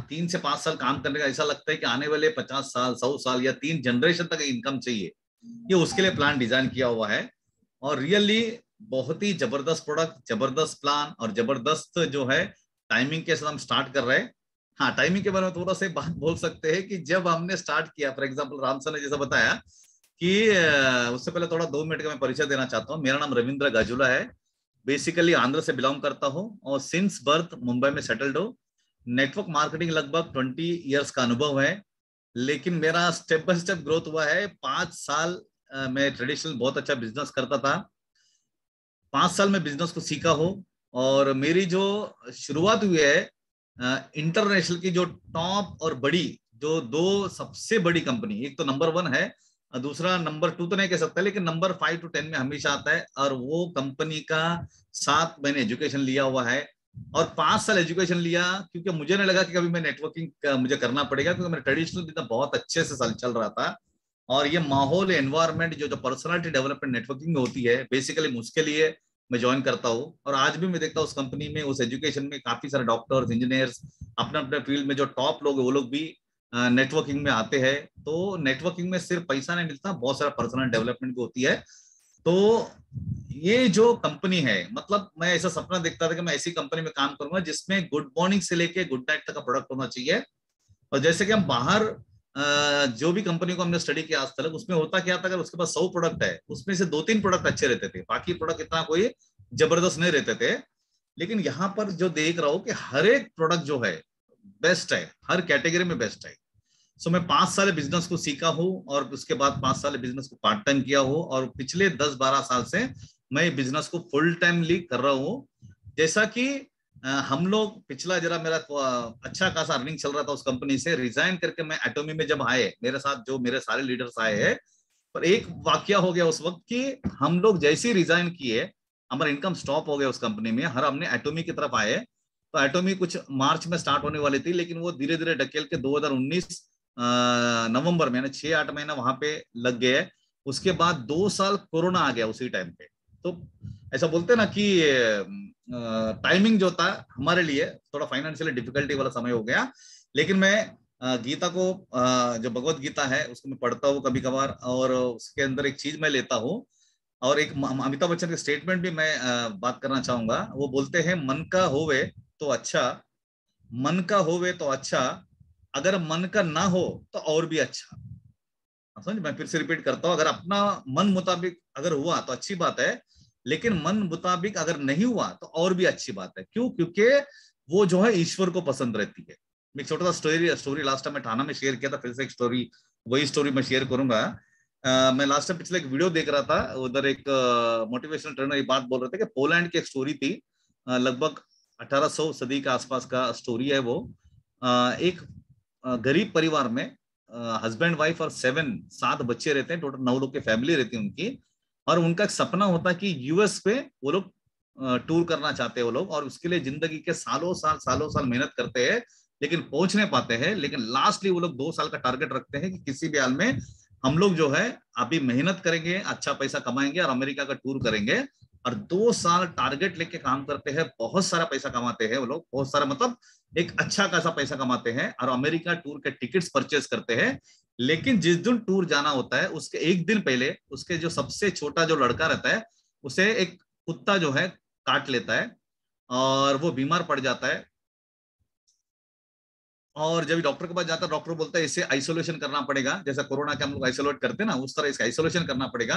3 से 5 साल काम करने का ऐसा लगता है कि आने वाले 50 साल 100 साल या 3 जनरेशन तक इनकम चाहिए, ये उसके लिए प्लान डिजाइन किया हुआ है। और रियली बहुत ही जबरदस्त प्रोडक्ट, जबरदस्त प्लान, और जबरदस्त जो है टाइमिंग के साथ हम स्टार्ट कर रहे हैं। हाँ, टाइमिंग के बारे में थोड़ा सा बात बोल सकते हैं कि जब हमने स्टार्ट किया, फॉर एग्जांपल राम सर ने जैसा बताया कि उससे पहले थोड़ा 2 मिनट का मैं परिचय देना चाहता हूँ। मेरा नाम रविंद्र गाजुला है, बेसिकली आंध्र से बिलोंग करता हूँ, और सिंस बर्थ मुंबई में सेटल्ड हूँ। नेटवर्क मार्केटिंग लगभग 20 इयर्स का अनुभव है, लेकिन मेरा स्टेप बाय स्टेप ग्रोथ हुआ है। 5 साल मैं ट्रेडिशनल बहुत अच्छा बिजनेस करता था, 5 साल में बिजनेस को सीखा हूँ, और मेरी जो शुरुआत हुई है इंटरनेशनल की जो टॉप और बड़ी जो 2 सबसे बड़ी कंपनी, एक तो नंबर 1 है, दूसरा नंबर 2 तो नहीं कह सकता, लेकिन नंबर 5 to 10 में हमेशा आता है। और वो कंपनी का 7 मैंने एजुकेशन लिया हुआ है, और 5 साल एजुकेशन लिया, क्योंकि मुझे नहीं लगा कि कभी मैं नेटवर्किंग मुझे करना पड़ेगा, क्योंकि मेरा ट्रेडिशनल बिजनेस बहुत अच्छे से चल रहा था। और ये माहौल, एनवायरनमेंट, जो पर्सनालिटी डेवलपमेंट नेटवर्किंग में होती है, बेसिकली उसके लिए मैं ज्वाइन करता हूँ। और आज भी मैं देखता हूँ उस कंपनी में, उस एजुकेशन में काफी सारे डॉक्टर्स, इंजीनियर्स, अपने अपने फील्ड में जो टॉप लोग है, वो लोग भी नेटवर्किंग में आते हैं। तो नेटवर्किंग में सिर्फ पैसा नहीं मिलता, बहुत सारा पर्सनल डेवलपमेंट भी होती है। तो ये जो कंपनी है, मतलब मैं ऐसा सपना देखता था कि मैं ऐसी कंपनी में काम करूंगा जिसमें गुड मॉर्निंग से लेके गुड नाइट तक का प्रोडक्ट होना चाहिए। और जैसे कि हम बाहर जो भी कंपनी को हमने स्टडी किया आज तक, उसमें होता क्या था, अगर उसके पास 100 प्रोडक्ट है, उसमें से 2-3 प्रोडक्ट अच्छे रहते थे, बाकी प्रोडक्ट इतना कोई जबरदस्त नहीं रहते थे। लेकिन यहाँ पर जो देख रहा हूँ कि हर एक प्रोडक्ट जो है बेस्ट है, हर कैटेगरी में बेस्ट है। सो मैं 5 साल बिजनेस को सीखा हूँ, और उसके बाद 5 साल बिजनेस को पार्ट टाइम किया हूँ, और पिछले 10-12 साल से मैं बिजनेस को फुल टाइमली कर रहा हूँ। जैसा कि हम लोग पिछला जरा मेरा अच्छा खासा अर्निंग चल रहा था उस कंपनी से, रिजाइन करके मैं एटोमी में जब आए, मेरे साथ जो मेरे सारे लीडर्स आए हैं, पर एक वाकया हो गया उस वक्त कि हम लोग जैसे ही रिजाइन किए, हमारा इनकम स्टॉप हो गया उस कंपनी में। हमने एटोमी की तरफ आए, तो एटोमी कुछ मार्च में स्टार्ट होने वाली थी, लेकिन वो धीरे धीरे ढकेल के 2019 नवंबर में, 6-8 महीना वहां पे लग गए। उसके बाद 2 साल कोरोना आ गया उसी टाइम पे। तो ऐसा बोलते ना कि टाइमिंग जो था हमारे लिए थोड़ा फाइनेंशियली डिफिकल्टी वाला समय हो गया। लेकिन मैं गीता को जो भगवत गीता है उसको मैं पढ़ता हूँ कभी कभार, और उसके अंदर एक चीज मैं लेता हूँ, और एक अमिताभ बच्चन के स्टेटमेंट भी मैं बात करना चाहूंगा। वो बोलते हैं मन का होवे तो अच्छा, मन का होवे तो अच्छा, अगर मन का ना हो तो और भी अच्छा। समझ, मैं फिर से रिपीट करता हूँ, अगर अपना मन मुताबिक अगर हुआ तो अच्छी बात है, लेकिन मन मुताबिक अगर नहीं हुआ तो और भी अच्छी बात है। क्यों? क्योंकि वो जो है ईश्वर को पसंद रहती है। एक छोटा सा स्टोरी लास्ट टाइम मैं थाना में शेयर किया था, फिर से एक स्टोरी, वही स्टोरी मैं शेयर करूंगा। मैं लास्ट टाइम पिछले एक वीडियो देख रहा था, उधर एक मोटिवेशनल ट्रेनर ये बात बोल रहे थे कि पोलैंड की एक स्टोरी थी, लगभग 1800 सदी के आसपास का स्टोरी है वो। एक गरीब परिवार में हस्बैंड वाइफ और 7 बच्चे रहते हैं, टोटल 9 लोग की फैमिली रहती है उनकी, और उनका एक सपना होता है कि यूएस पे वो लोग टूर करना चाहते हैं वो लोग, और उसके लिए जिंदगी के सालों साल मेहनत करते हैं, लेकिन पहुंच नहीं पाते हैं। लेकिन लास्टली वो लोग 2 साल का टारगेट रखते हैं कि किसी भी हाल में हम लोग जो है अभी मेहनत करेंगे, अच्छा पैसा कमाएंगे और अमेरिका का टूर करेंगे। और 2 साल टारगेट लेके काम करते हैं, बहुत सारा पैसा कमाते हैं वो लोग, बहुत सारा मतलब एक अच्छा खासा पैसा कमाते हैं और अमेरिका टूर के टिकट्स परचेज करते हैं। लेकिन जिस दिन टूर जाना होता है उसके एक दिन पहले उसके जो सबसे छोटा जो लड़का रहता है उसे एक कुत्ता जो है काट लेता है और वो बीमार पड़ जाता है। और जब डॉक्टर के पास जाता है, डॉक्टर बोलता है इसे आइसोलेशन करना पड़ेगा, जैसा कोरोना के हम लोग आइसोलेट करते हैं ना, उस तरह इसका आइसोलेशन करना पड़ेगा,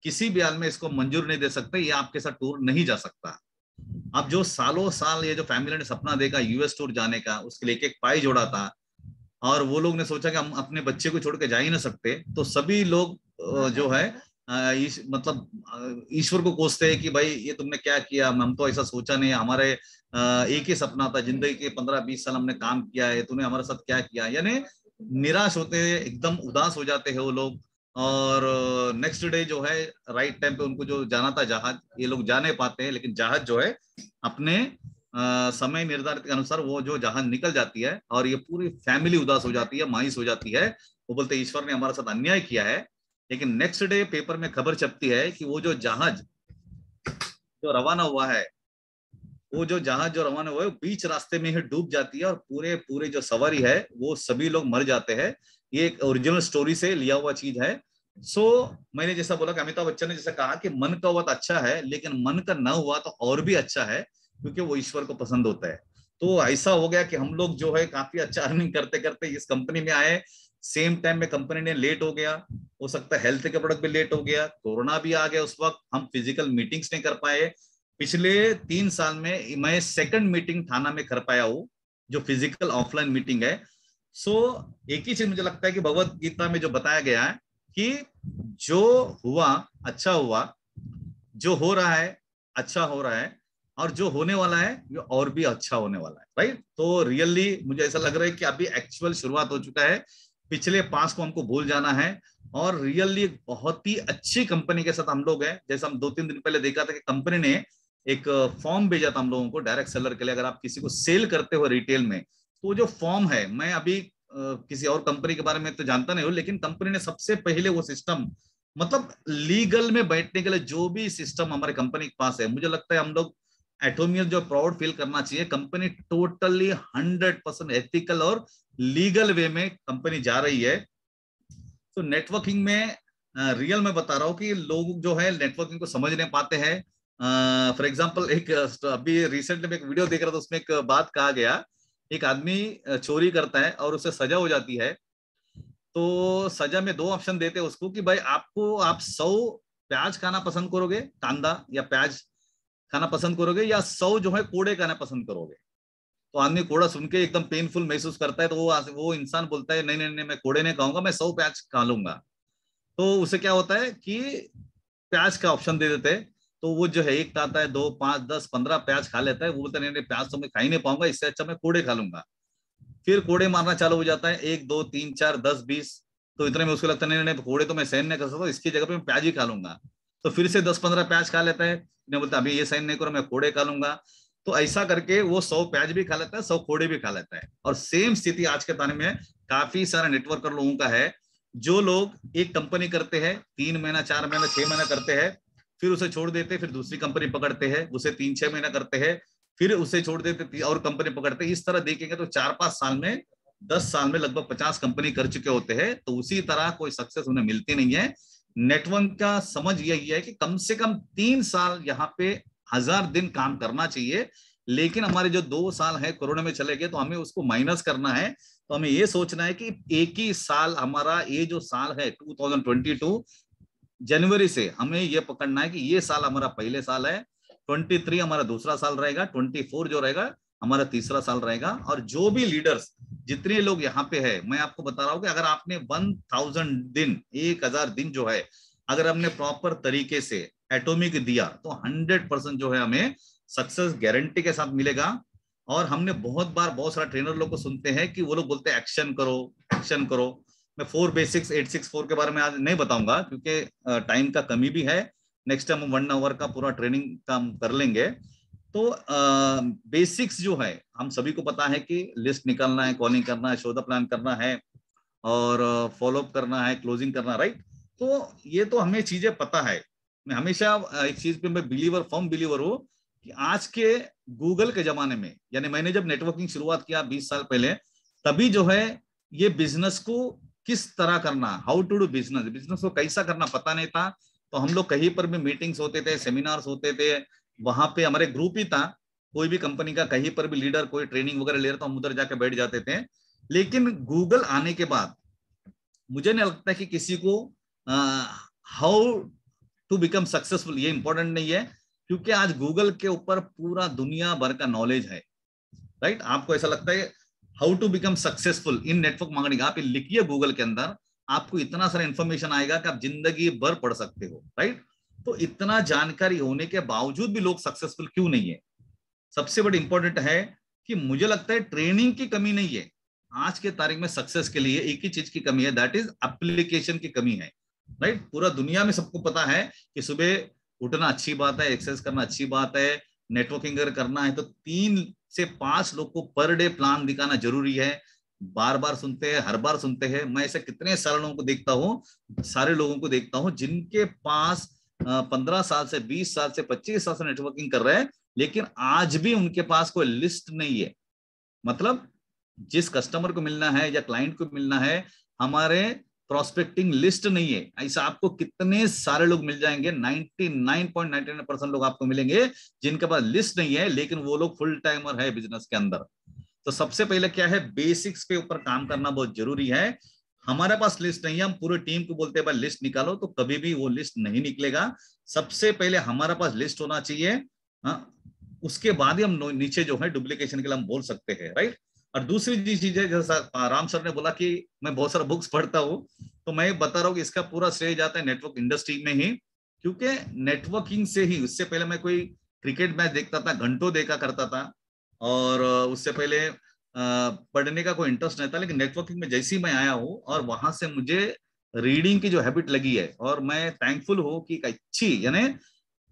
किसी भी हाल में इसको मंजूर नहीं दे सकते, ये आपके साथ टूर नहीं जा सकता। अब जो सालों साल ये जो फैमिली ने सपना देखा यूएस टूर जाने का, उसके लिए एक पाई जोड़ा था, और वो लोग ने सोचा कि हम अपने बच्चे को छोड़ के जा ही ना सकते, तो सभी लोग जो है मतलब ईश्वर को कोसते हैं कि भाई ये तुमने क्या किया, हम तो ऐसा सोचा नहीं, हमारे एक ही सपना था, जिंदगी के 15-20 साल हमने काम किया है, तूने हमारे साथ क्या किया। यानी निराश होते हैं, एकदम उदास हो जाते हैं वो लोग। और नेक्स्ट डे जो है राइट टाइम पे उनको जो जाना था जहाज, ये लोग जा नहीं पाते हैं, लेकिन जहाज जो है अपने समय निर्धारित के अनुसार वो जो जहाज निकल जाती है, और ये पूरी फैमिली उदास हो जाती है, मायूस हो जाती है। वो बोलते हैं ईश्वर ने हमारे साथ अन्याय किया है। लेकिन नेक्स्ट डे पेपर में खबर छपती है कि वो जो जहाज जो रवाना हुआ है, वो जो जहाज जो रवाना हुआ है बीच रास्ते में ही डूब जाती है, और पूरे पूरे जो सवारी है वो सभी लोग मर जाते हैं। ये एक ओरिजिनल स्टोरी से लिया हुआ चीज है। सो मैंने जैसा बोला कि अमिताभ बच्चन ने जैसा कहा कि मन का हुआ तो अच्छा है, लेकिन मन का ना हुआ तो और भी अच्छा है, क्योंकि वो ईश्वर को पसंद होता है। तो ऐसा हो गया कि हम लोग जो है काफी अच्छा अर्निंग करते करते इस कंपनी में आए। सेम टाइम में कंपनी ने लेट हो गया, हो सकता है हेल्थ के प्रोडक्ट भी लेट हो गया, कोरोना भी आ गया, उस वक्त हम फिजिकल मीटिंग्स नहीं कर पाए। पिछले 3 साल में मैं सेकंड मीटिंग थाना में कर पाया हूँ, जो फिजिकल ऑफलाइन मीटिंग है। सो एक ही चीज मुझे लगता है कि भगवत गीता में जो बताया गया है कि जो हुआ अच्छा हुआ, जो हो रहा है अच्छा हो रहा है, और जो होने वाला है वो और भी अच्छा होने वाला है। राइट? तो रियली मुझे ऐसा लग रहा है कि अभी एक्चुअल शुरुआत हो चुका है, पिछले 5 को हमको भूल जाना है, और रियली बहुत ही अच्छी कंपनी के साथ हम लोग हैं। जैसे हम 2-3 दिन पहले देखा था कि कंपनी ने एक फॉर्म भेजा था हम लोगों को डायरेक्ट सेलर के लिए, अगर आप किसी को सेल करते हो रिटेल में, तो जो फॉर्म है, मैं अभी किसी और कंपनी के बारे में तो जानता नहीं हूँ, लेकिन कंपनी ने सबसे पहले वो सिस्टम, मतलब लीगल में बैठने के लिए जो भी सिस्टम हमारे कंपनी के पास है, मुझे लगता है हम लोग एटोमियल जो प्राउड फील करना चाहिए। कंपनी टोटली 100% एथिकल और लीगल वे में कंपनी जा रही है। तो नेटवर्किंग में रियल में बता रहा हूँ कि लोग जो है नेटवर्किंग को समझ नहीं पाते हैं। फॉर एग्जांपल एक अभी रिसेंट में एक वीडियो देख रहा था, उसमें एक बात कहा गया, एक आदमी चोरी करता है और उसे सजा हो जाती है, तो सजा में 2 ऑप्शन देते हैं उसको कि भाई आप 100 प्याज खाना पसंद करोगे, कांदा या प्याज खाना पसंद करोगे, या 100 जो है कोड़े खाना पसंद करोगे। तो आदमी कोड़ा सुन के एकदम पेनफुल महसूस करता है, तो वो इंसान बोलता है नहीं नहीं नहीं, मैं कोड़े नहीं खाऊंगा, मैं 100 प्याज खा लूंगा। तो उसे क्या होता है कि प्याज का ऑप्शन दे देते हैं, तो वो जो है एक आता है 2, 5, 10, 15 प्याज खा लेता है। वो बोलता है नहीं नहीं, प्याज तो मैं खा ही नहीं पाऊंगा, इससे अच्छा मैं कोड़े खा लूंगा। फिर कोड़े मारना चालू हो जाता है, 1, 2, 3, 4, 10, 20। तो इतने में उसको लगता है नहीं नहीं, कोड़े तो मैं सहन नहीं कर सकता, इसकी जगह पे मैं प्याज ही खा लूंगा। तो फिर से 10-15 प्याज खा लेता है, बोलता अभी ये सहन नहीं करो, मैं कोड़े खा लूंगा। तो ऐसा करके वो 100 प्याज भी खा लेता है, 100 कोड़े भी खा लेता है। और सेम स्थिति आज के ताने में काफी सारा नेटवर्कर लोगों का है, जो लोग एक कंपनी करते हैं, 3 महीना 4 महीना 6 महीना करते हैं, फिर उसे छोड़ देते, फिर दूसरी कंपनी पकड़ते हैं, उसे 3-6 महीना करते हैं, फिर उसे छोड़ देते और कंपनी पकड़ते हैं। इस तरह देखेंगे तो 4-5 साल में 10 साल में लगभग 50 कंपनी कर चुके होते हैं, तो उसी तरह कोई सक्सेस उन्हें मिलती नहीं है। नेटवर्क का समझ यही है कि कम से कम 3 साल यहाँ पे 1000 दिन काम करना चाहिए, लेकिन हमारे जो 2 साल है कोरोना में चले गए, तो हमें उसको माइनस करना है। तो हमें ये सोचना है कि एक ही साल, हमारा ये जो साल है 2022 जनवरी से, हमें ये पकड़ना है कि ये साल हमारा पहले साल है, 23 हमारा दूसरा साल रहेगा, 24 जो रहेगा हमारा तीसरा साल रहेगा। और जो भी लीडर्स, जितने लोग यहाँ पे है, मैं आपको बता रहा हूँ कि अगर आपने 1000 दिन, 1000 दिन जो है, अगर हमने प्रॉपर तरीके से एटॉमिक दिया, तो 100% जो है हमें सक्सेस गारंटी के साथ मिलेगा। और हमने बहुत बार बहुत सारे ट्रेनर लोग को सुनते हैं कि वो लोग बोलते हैं एक्शन करो, एक्शन करो। मैं 4 बेसिक्स 864 के बारे में आज नहीं बताऊंगा, क्योंकि टाइम का कमी भी है। नेक्स्ट टाइम हम 1 आवर का पूरा ट्रेनिंग का कर लेंगे। तो बेसिक्स जो है, हम सभी को पता है कि लिस्ट निकालना है, कॉलिंग करना है, शो द प्लान करना है, और फॉलोअप करना है, क्लोजिंग करना, राइट। तो ये तो हमें चीजें पता है। मैं हमेशा एक चीज पे मैं फर्म बिलीवर हूँ कि आज के गूगल के जमाने में, यानी मैंने जब नेटवर्किंग शुरुआत किया 20 साल पहले, तभी जो है ये बिजनेस को किस तरह करना, हाउ टू डू बिजनेस को कैसा करना पता नहीं था। तो हम लोग कहीं पर भी मीटिंग्स होते थे, सेमिनार्स होते थे, वहां पे हमारे ग्रुप ही था, कोई भी कंपनी का कहीं पर भी लीडर कोई ट्रेनिंग वगैरह ले रहा था, हम उधर जाके बैठ जाते थे। लेकिन गूगल आने के बाद मुझे नहीं लगता कि किसी को हाउ टू बिकम सक्सेसफुल ये इंपॉर्टेंट नहीं है, क्योंकि आज गूगल के ऊपर पूरा दुनिया भर का नॉलेज है, राइट। आपको ऐसा लगता है how to become successful in network marketing, आप लिखिए गूगल के अंदर, आपको इतना सारा इंफॉर्मेशन आएगा कि आप जिंदगी भर पढ़ सकते हो, राइट। तो इतना जानकारी होने के बावजूद भी लोग सक्सेसफुल क्यों नहीं है? सबसे बड़ी इंपॉर्टेंट है कि मुझे लगता है ट्रेनिंग की कमी नहीं है। आज के तारीख में सक्सेस के लिए एक ही चीज की कमी है, दैट इज एप्लीकेशन की कमी है, राइट। पूरा दुनिया में सबको पता है कि सुबह उठना अच्छी बात है, एक्सरसाइज करना अच्छी बात है, नेटवर्किंग अगर करना है तो 3 से 5 लोग को पर डे प्लान दिखाना जरूरी है। बार बार सुनते हैं, हर बार सुनते हैं। मैं ऐसे कितने सारे लोगों को देखता हूँ, सारे लोगों को देखता हूँ जिनके पास 15 साल से 20 साल से 25 साल से नेटवर्किंग कर रहे हैं, लेकिन आज भी उनके पास कोई लिस्ट नहीं है। मतलब जिस कस्टमर को मिलना है या क्लाइंट को मिलना है, हमारे प्रोस्पेक्टिंग लिस्ट नहीं है। ऐसा आपको कितने सारे लोग मिल जाएंगे, 99.99% लोग आपको मिलेंगे जिनके पास लिस्ट नहीं है, लेकिन वो लोग फुल टाइमर है बिजनेस के अंदर। तो सबसे पहले क्या है, बेसिक्स पे ऊपर काम करना बहुत जरूरी है। हमारे पास लिस्ट नहीं है, हम पूरे टीम को बोलते हैं भाई लिस्ट निकालो, तो कभी भी वो लिस्ट नहीं निकलेगा। सबसे पहले हमारे पास लिस्ट होना चाहिए, उसके बाद ही हम नीचे जो है डुप्लीकेशन के लिए हम बोल सकते हैं, राइट। और दूसरी चीज है, जैसा राम सर ने बोला कि मैं बहुत सारा बुक्स पढ़ता हूँ, तो मैं बता रहा हूँ कि इसका पूरा श्रेय जाता है नेटवर्क इंडस्ट्री में ही, क्योंकि नेटवर्किंग से ही, उससे पहले मैं कोई क्रिकेट मैच देखता था, घंटों देखा करता था, और उससे पहले पढ़ने का कोई इंटरेस्ट नहीं था। लेकिन नेटवर्किंग में जैसे ही मैं आया हूँ, और वहां से मुझे रीडिंग की जो हैबिट लगी है, और मैं थैंकफुल हूँ कि एक अच्छी, यानी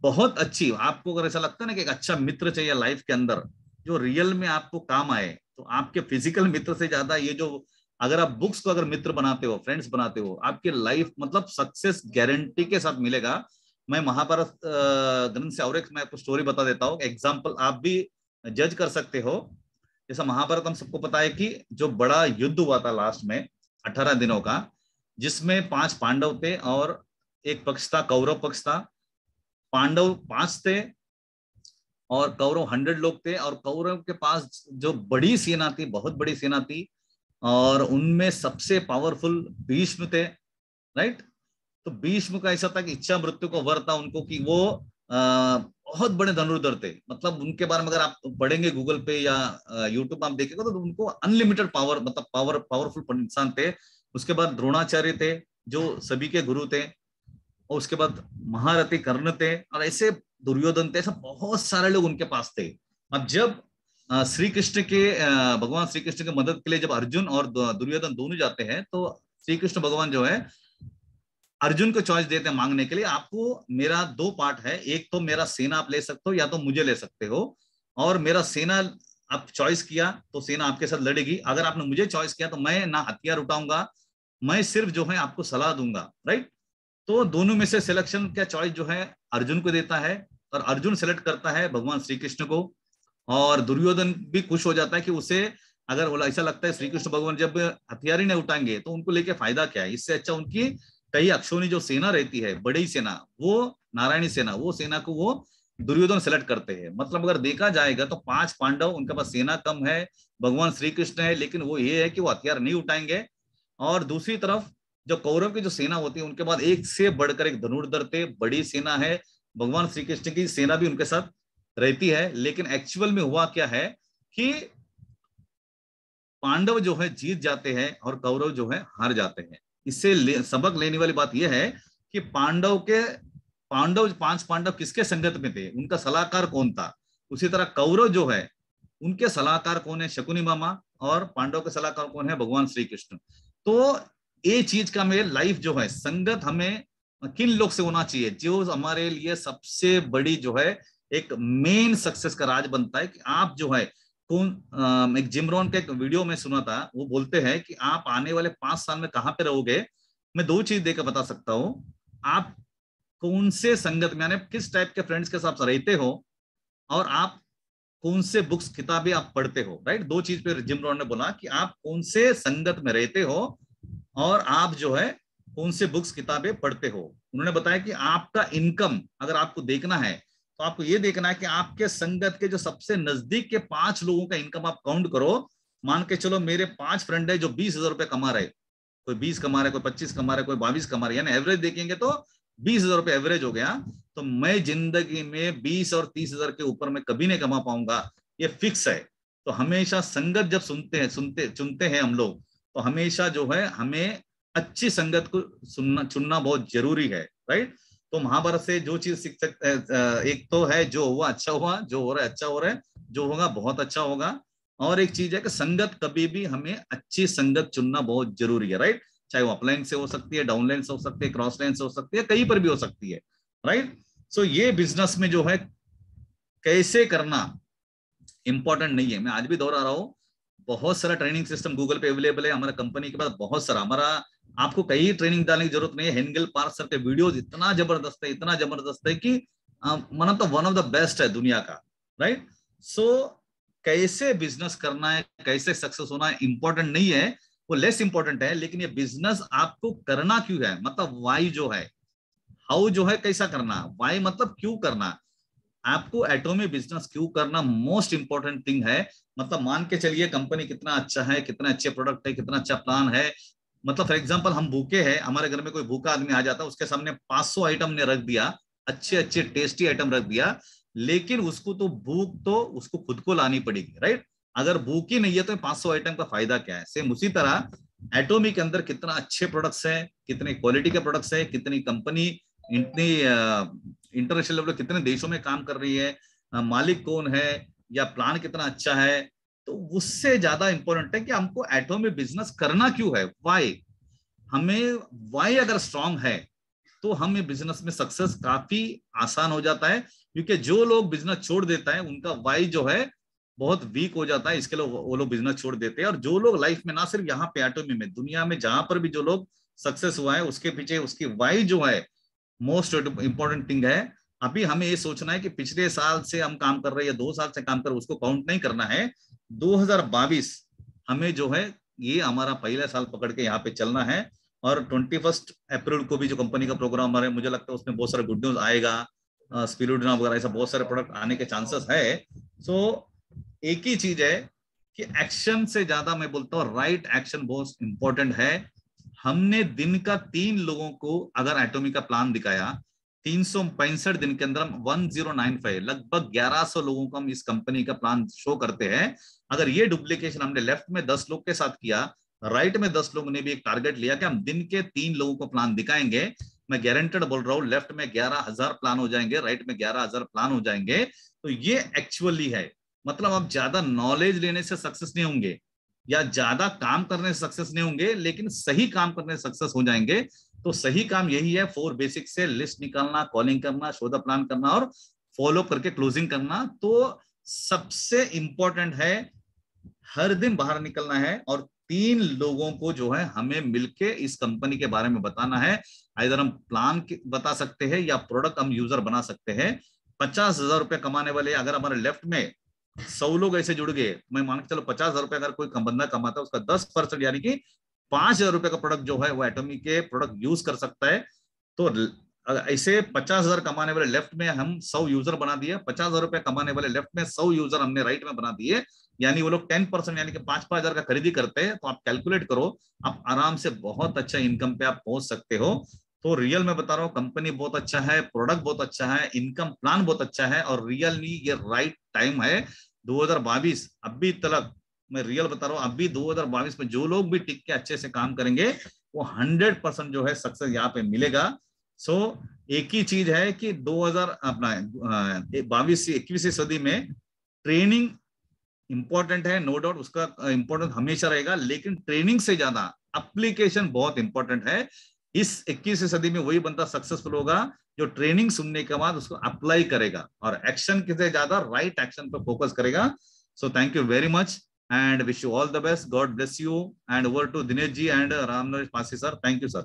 बहुत अच्छी, आपको अगर ऐसा लगता है ना कि एक अच्छा मित्र चाहिए लाइफ के अंदर जो रियल में आपको काम आए, तो आपके फिजिकल मित्र से ज्यादा ये जो, अगर आप बुक्स को अगर मित्र बनाते हो, फ्रेंड्स बनाते हो, आपकी लाइफ मतलब सक्सेस गारंटी के साथ मिलेगा। मैं महाभारत ग्रंथ से और एक मैं आपको स्टोरी बता देता हूँ, एग्जाम्पल आप भी जज कर सकते हो। जैसा महाभारत हम सबको पता है कि जो बड़ा युद्ध हुआ था लास्ट में 18 दिनों का, जिसमें 5 पांडव थे और एक पक्ष था, कौरव पक्ष था। पांडव 5 थे और कौरव 100 लोग थे, और कौरव के पास जो बड़ी सेना थी, बहुत बड़ी सेना थी, और उनमें सबसे पावरफुल भीष्म थे, राइट। तो भीष्म का ऐसा था कि इच्छा मृत्यु का वर था उनको, कि वो बहुत बड़े धनुर्धर थे। मतलब उनके बारे में अगर आप पढ़ेंगे गूगल पे या यूट्यूब आप देखेंगे, तो उनको अनलिमिटेड पावर, मतलब पावरफुल इंसान थे। उसके बाद द्रोणाचार्य थे जो सभी के गुरु थे, और उसके बाद महारथी कर्ण थे, और ऐसे दुर्योधन थे, सब बहुत सारे लोग उनके पास थे। अब जब श्री कृष्ण के भगवान श्री कृष्ण की मदद के लिए जब अर्जुन और दुर्योधन दोनों जाते हैं, तो श्री कृष्ण भगवान जो है अर्जुन को चॉइस देते हैं मांगने के लिए, आपको मेरा 2 पार्ट है, एक तो मेरा सेना आप ले सकते हो, या तो मुझे ले सकते हो। और मेरा सेना आप चॉइस किया तो सेना आपके साथ लड़ेगी, अगर आपने मुझे चॉइस किया तो मैं ना हथियार उठाऊंगा, मैं सिर्फ जो है आपको सलाह दूंगा, राइट। तो दोनों में से सिलेक्शन का चॉइस जो है अर्जुन को देता है, और अर्जुन सेलेक्ट करता है भगवान श्री कृष्ण को। और दुर्योधन भी खुश हो जाता है कि उसे अगर बोला ऐसा लगता है श्री कृष्ण भगवान जब हथियार ही नहीं उठाएंगे तो उनको लेके फायदा क्या है, इससे अच्छा उनकी कई अक्षोणी जो सेना रहती है, बड़ी सेना, वो नारायणी सेना, वो सेना को वो दुर्योधन सेलेक्ट करते हैं। मतलब अगर देखा जाएगा तो 5 पांडव, उनके पास सेना कम है, भगवान श्री कृष्ण है, लेकिन वो ये है कि वो हथियार नहीं उठाएंगे। और दूसरी तरफ जो कौरव की जो सेना होती है, उनके बाद एक से बढ़कर एक धनुर्धर थे, बड़ी सेना है, भगवान श्री कृष्ण की सेना भी उनके साथ रहती है। लेकिन एक्चुअल में हुआ क्या है कि पांडव जो है जीत जाते हैं और कौरव जो है हार जाते हैं। इससे सबक लेने वाली बात यह है कि पांडव 5 पांडव किसके संगत में थे, उनका सलाहकार कौन था। उसी तरह कौरव जो है उनके सलाहकार कौन है, शकुनी मामा, और पांडव के सलाहकार कौन है, भगवान श्री कृष्ण। तो ये चीज का मेरे लाइफ जो है, संगत हमें किन लोग से होना चाहिए, जो हमारे लिए सबसे बड़ी जो है एक मेन सक्सेस का राज बनता है। कि आप जो है कौन, एक जिम रॉन का एक वीडियो में सुना था, वो बोलते हैं कि आप आने वाले 5 साल में कहां पे रहोगे, मैं 2 चीज देकर बता सकता हूं। आप कौन से संगत में, यानी किस टाइप के फ्रेंड्स के साथ रहते हो, और आप कौन से बुक्स किताबें आप पढ़ते हो, राइट। 2 चीज पे जिम रॉन ने बोला कि आप कौन से संगत में रहते हो और आप जो है कौन से बुक्स किताबें पढ़ते हो। उन्होंने बताया कि आपका इनकम अगर आपको देखना है तो आपको ये देखना है कि आपके संगत के जो सबसे नजदीक के 5 लोगों का इनकम आप काउंट करो। मान के चलो मेरे 5 फ्रेंड है जो 20,000 रुपए कमा रहे, कोई 20 कमा रहे, कोई 25 कमा रहे, कोई 22 कमा रहे, यानी एवरेज देखेंगे तो 20,000 रुपए एवरेज हो गया। तो मैं जिंदगी में 20 और 30,000 के ऊपर मैं कभी नहीं कमा पाऊंगा, ये फिक्स है। तो हमेशा संगत जब चुनते हैं हम लोग, तो हमेशा जो है हमें अच्छी संगत को चुनना बहुत जरूरी है, राइट। तो महाभारत से जो चीज सीख सकते, एक तो है जो हुआ अच्छा हुआ, जो हो रहा है अच्छा हो रहा है, जो होगा बहुत अच्छा होगा। और एक चीज है कि संगत कभी भी हमें अच्छी संगत चुनना बहुत जरूरी है, राइट। चाहे वो अपलाइन से हो सकती है, डाउनलाइन से हो सकती है, क्रॉस लाइन से हो सकती है, कहीं पर भी हो सकती है, राइट। सो ये बिजनेस में जो है कैसे करना इंपॉर्टेंट नहीं है। मैं आज भी दोहरा रहा हूं, बहुत सारा ट्रेनिंग सिस्टम गूगल पे अवेलेबल है, हमारा कंपनी के पास बहुत सारा, हमारा आपको कहीं ट्रेनिंग डालने की जरूरत नहीं है। हेंगल पार्क सर के वीडियोस इतना जबरदस्त है, इतना जबरदस्त है कि मतलब तो वन ऑफ द बेस्ट है दुनिया का, राइट। सो कैसे बिजनेस करना है, कैसे सक्सेस होना है, इंपॉर्टेंट नहीं है, वो लेस इंपॉर्टेंट है। लेकिन ये बिजनेस आपको करना क्यों है, मतलब वाई जो है, हाउ जो है कैसा करना, वाई मतलब क्यों करना, आपको एटॉमिक बिजनेस क्यों करना मोस्ट इंपॉर्टेंट थिंग है। मतलब मान के चलिए कंपनी कितना अच्छा है, कितना अच्छे प्रोडक्ट है, कितना अच्छा प्लान है। मतलब फॉर एग्जांपल हम भूखे हैं, हमारे घर में कोई भूखा आदमी आ जाता है, उसके सामने 500 आइटम ने रख दिया, अच्छे अच्छे टेस्टी आइटम रख दिया, लेकिन उसको तो भूख तो उसको खुद को लानी पड़ेगी, राइट। अगर भूख ही नहीं है तो 500 आइटम का फायदा क्या है। सेम उसी तरह एटॉमिक के अंदर कितना अच्छे प्रोडक्ट्स हैं, कितने क्वालिटी के प्रोडक्ट्स हैं, कितनी कंपनी इतनी इंटरनेशनल लेवल कितने देशों में काम कर रही है, मालिक कौन है, या प्लान कितना अच्छा है, तो उससे ज्यादा इंपॉर्टेंट है कि हमको एटॉमिक बिजनेस करना क्यों है, वाई। हमें वाई अगर स्ट्रांग है तो हमें बिजनेस में सक्सेस काफी आसान हो जाता है। क्योंकि जो लोग बिजनेस छोड़ देता है उनका वाई जो है बहुत वीक हो जाता है, इसके लिए वो लोग बिजनेस छोड़ देते हैं। और जो लोग लाइफ में, ना सिर्फ यहाँ पे एटॉमी में, दुनिया में जहां पर भी जो लोग सक्सेस हुआ है, उसके पीछे उसकी वाई जो है मोस्ट इंपॉर्टेंट थिंग है। अभी हमें ये सोचना है कि पिछले साल से हम काम कर रहे हैं या 2 साल से काम कर रहे हैं, उसको काउंट नहीं करना है। 2022 हमें जो है ये हमारा पहला साल पकड़ के यहाँ पे चलना है। और 21 अप्रैल को भी जो कंपनी का प्रोग्राम है, मुझे लगता है उसमें बहुत सारा गुड न्यूज आएगा, स्पिरुलिना वगैरह ऐसा बहुत सारे प्रोडक्ट आने के चांसेस है। सो एक ही चीज है कि एक्शन से ज्यादा मैं बोलता हूँ राइट एक्शन बहुत इंपॉर्टेंट है। हमने दिन का 3 लोगों को अगर एटॉमिक का प्लान दिखाया, 365 दिन के अंदर हम 1095 लगभग 1100 लोगों को हम इस कंपनी का प्लान शो करते हैं। अगर ये डुप्लीकेशन हमने लेफ्ट में 10 लोग के साथ किया, राइट में 10 लोगों ने भी एक टारगेट लिया कि हम दिन के 3 लोगों को प्लान दिखाएंगे, मैं गारंटेड बोल रहा हूँ, लेफ्ट में 11,000 प्लान हो जाएंगे, राइट में 11,000 प्लान हो जाएंगे। तो ये एक्चुअली है, मतलब आप ज्यादा नॉलेज लेने से सक्सेस नहीं होंगे या ज्यादा काम करने से सक्सेस नहीं होंगे, लेकिन सही काम करने से सक्सेस हो जाएंगे। तो सही काम यही है, 4 बेसिक से लिस्ट निकालना, कॉलिंग करना, शो द प्लान करना और फॉलो करके क्लोजिंग करना। तो सबसे इंपॉर्टेंट है हर दिन बाहर निकलना है और 3 लोगों को जो है हमें मिलके इस कंपनी के बारे में बताना है। इधर हम प्लान बता सकते हैं या प्रोडक्ट हम यूजर बना सकते हैं। 50,000 रुपए कमाने वाले अगर हमारे लेफ्ट में 100 लोग ऐसे जुड़ गए, मैं मान के चलो 50,000 रुपए अगर कोई बंदा कमाता है, उसका 10% यानी कि 5,000 रुपए का प्रोडक्ट जो है वो एटॉमिक के प्रोडक्ट यूज कर सकता है। तो ऐसे 50,000 कमाने वाले लेफ्ट में हम 100 यूजर बना दिए, 50,000 रुपए कमाने वाले लेफ्ट में 100 यूजर हमने राइट में बना दिए, यानी वो लोग 10% यानी कि 5,000 का खरीदी करते हैं। तो आप कैलकुलेट करो, आप आराम से बहुत अच्छा इनकम पे आप पहुंच सकते हो। तो रियल में बता रहा हूँ, कंपनी बहुत अच्छा है, प्रोडक्ट बहुत अच्छा है, इनकम प्लान बहुत अच्छा है, और रियली ये राइट टाइम है 2022 अभी तक। मैं रियल बता रहा हूँ, अभी 2022 में जो लोग भी टिक के अच्छे से काम करेंगे वो 100% जो है सक्सेस यहाँ पे मिलेगा। सो एक ही चीज है कि 2000 अपना 21वीं सदी में ट्रेनिंग इंपॉर्टेंट है, नो डाउट, उसका इंपॉर्टेंस हमेशा रहेगा, लेकिन ट्रेनिंग से ज्यादा एप्लीकेशन बहुत इंपॉर्टेंट है। इस 21वीं सदी में वही बंदा सक्सेसफुल होगा जो ट्रेनिंग सुनने के बाद उसको अप्लाई करेगा और एक्शन से ज्यादा राइट एक्शन पर फोकस करेगा। So thank you very much and wish you all the best. God bless you. And over to Dinesh ji and Ramnaresh Pasi sir. Thank you, sir.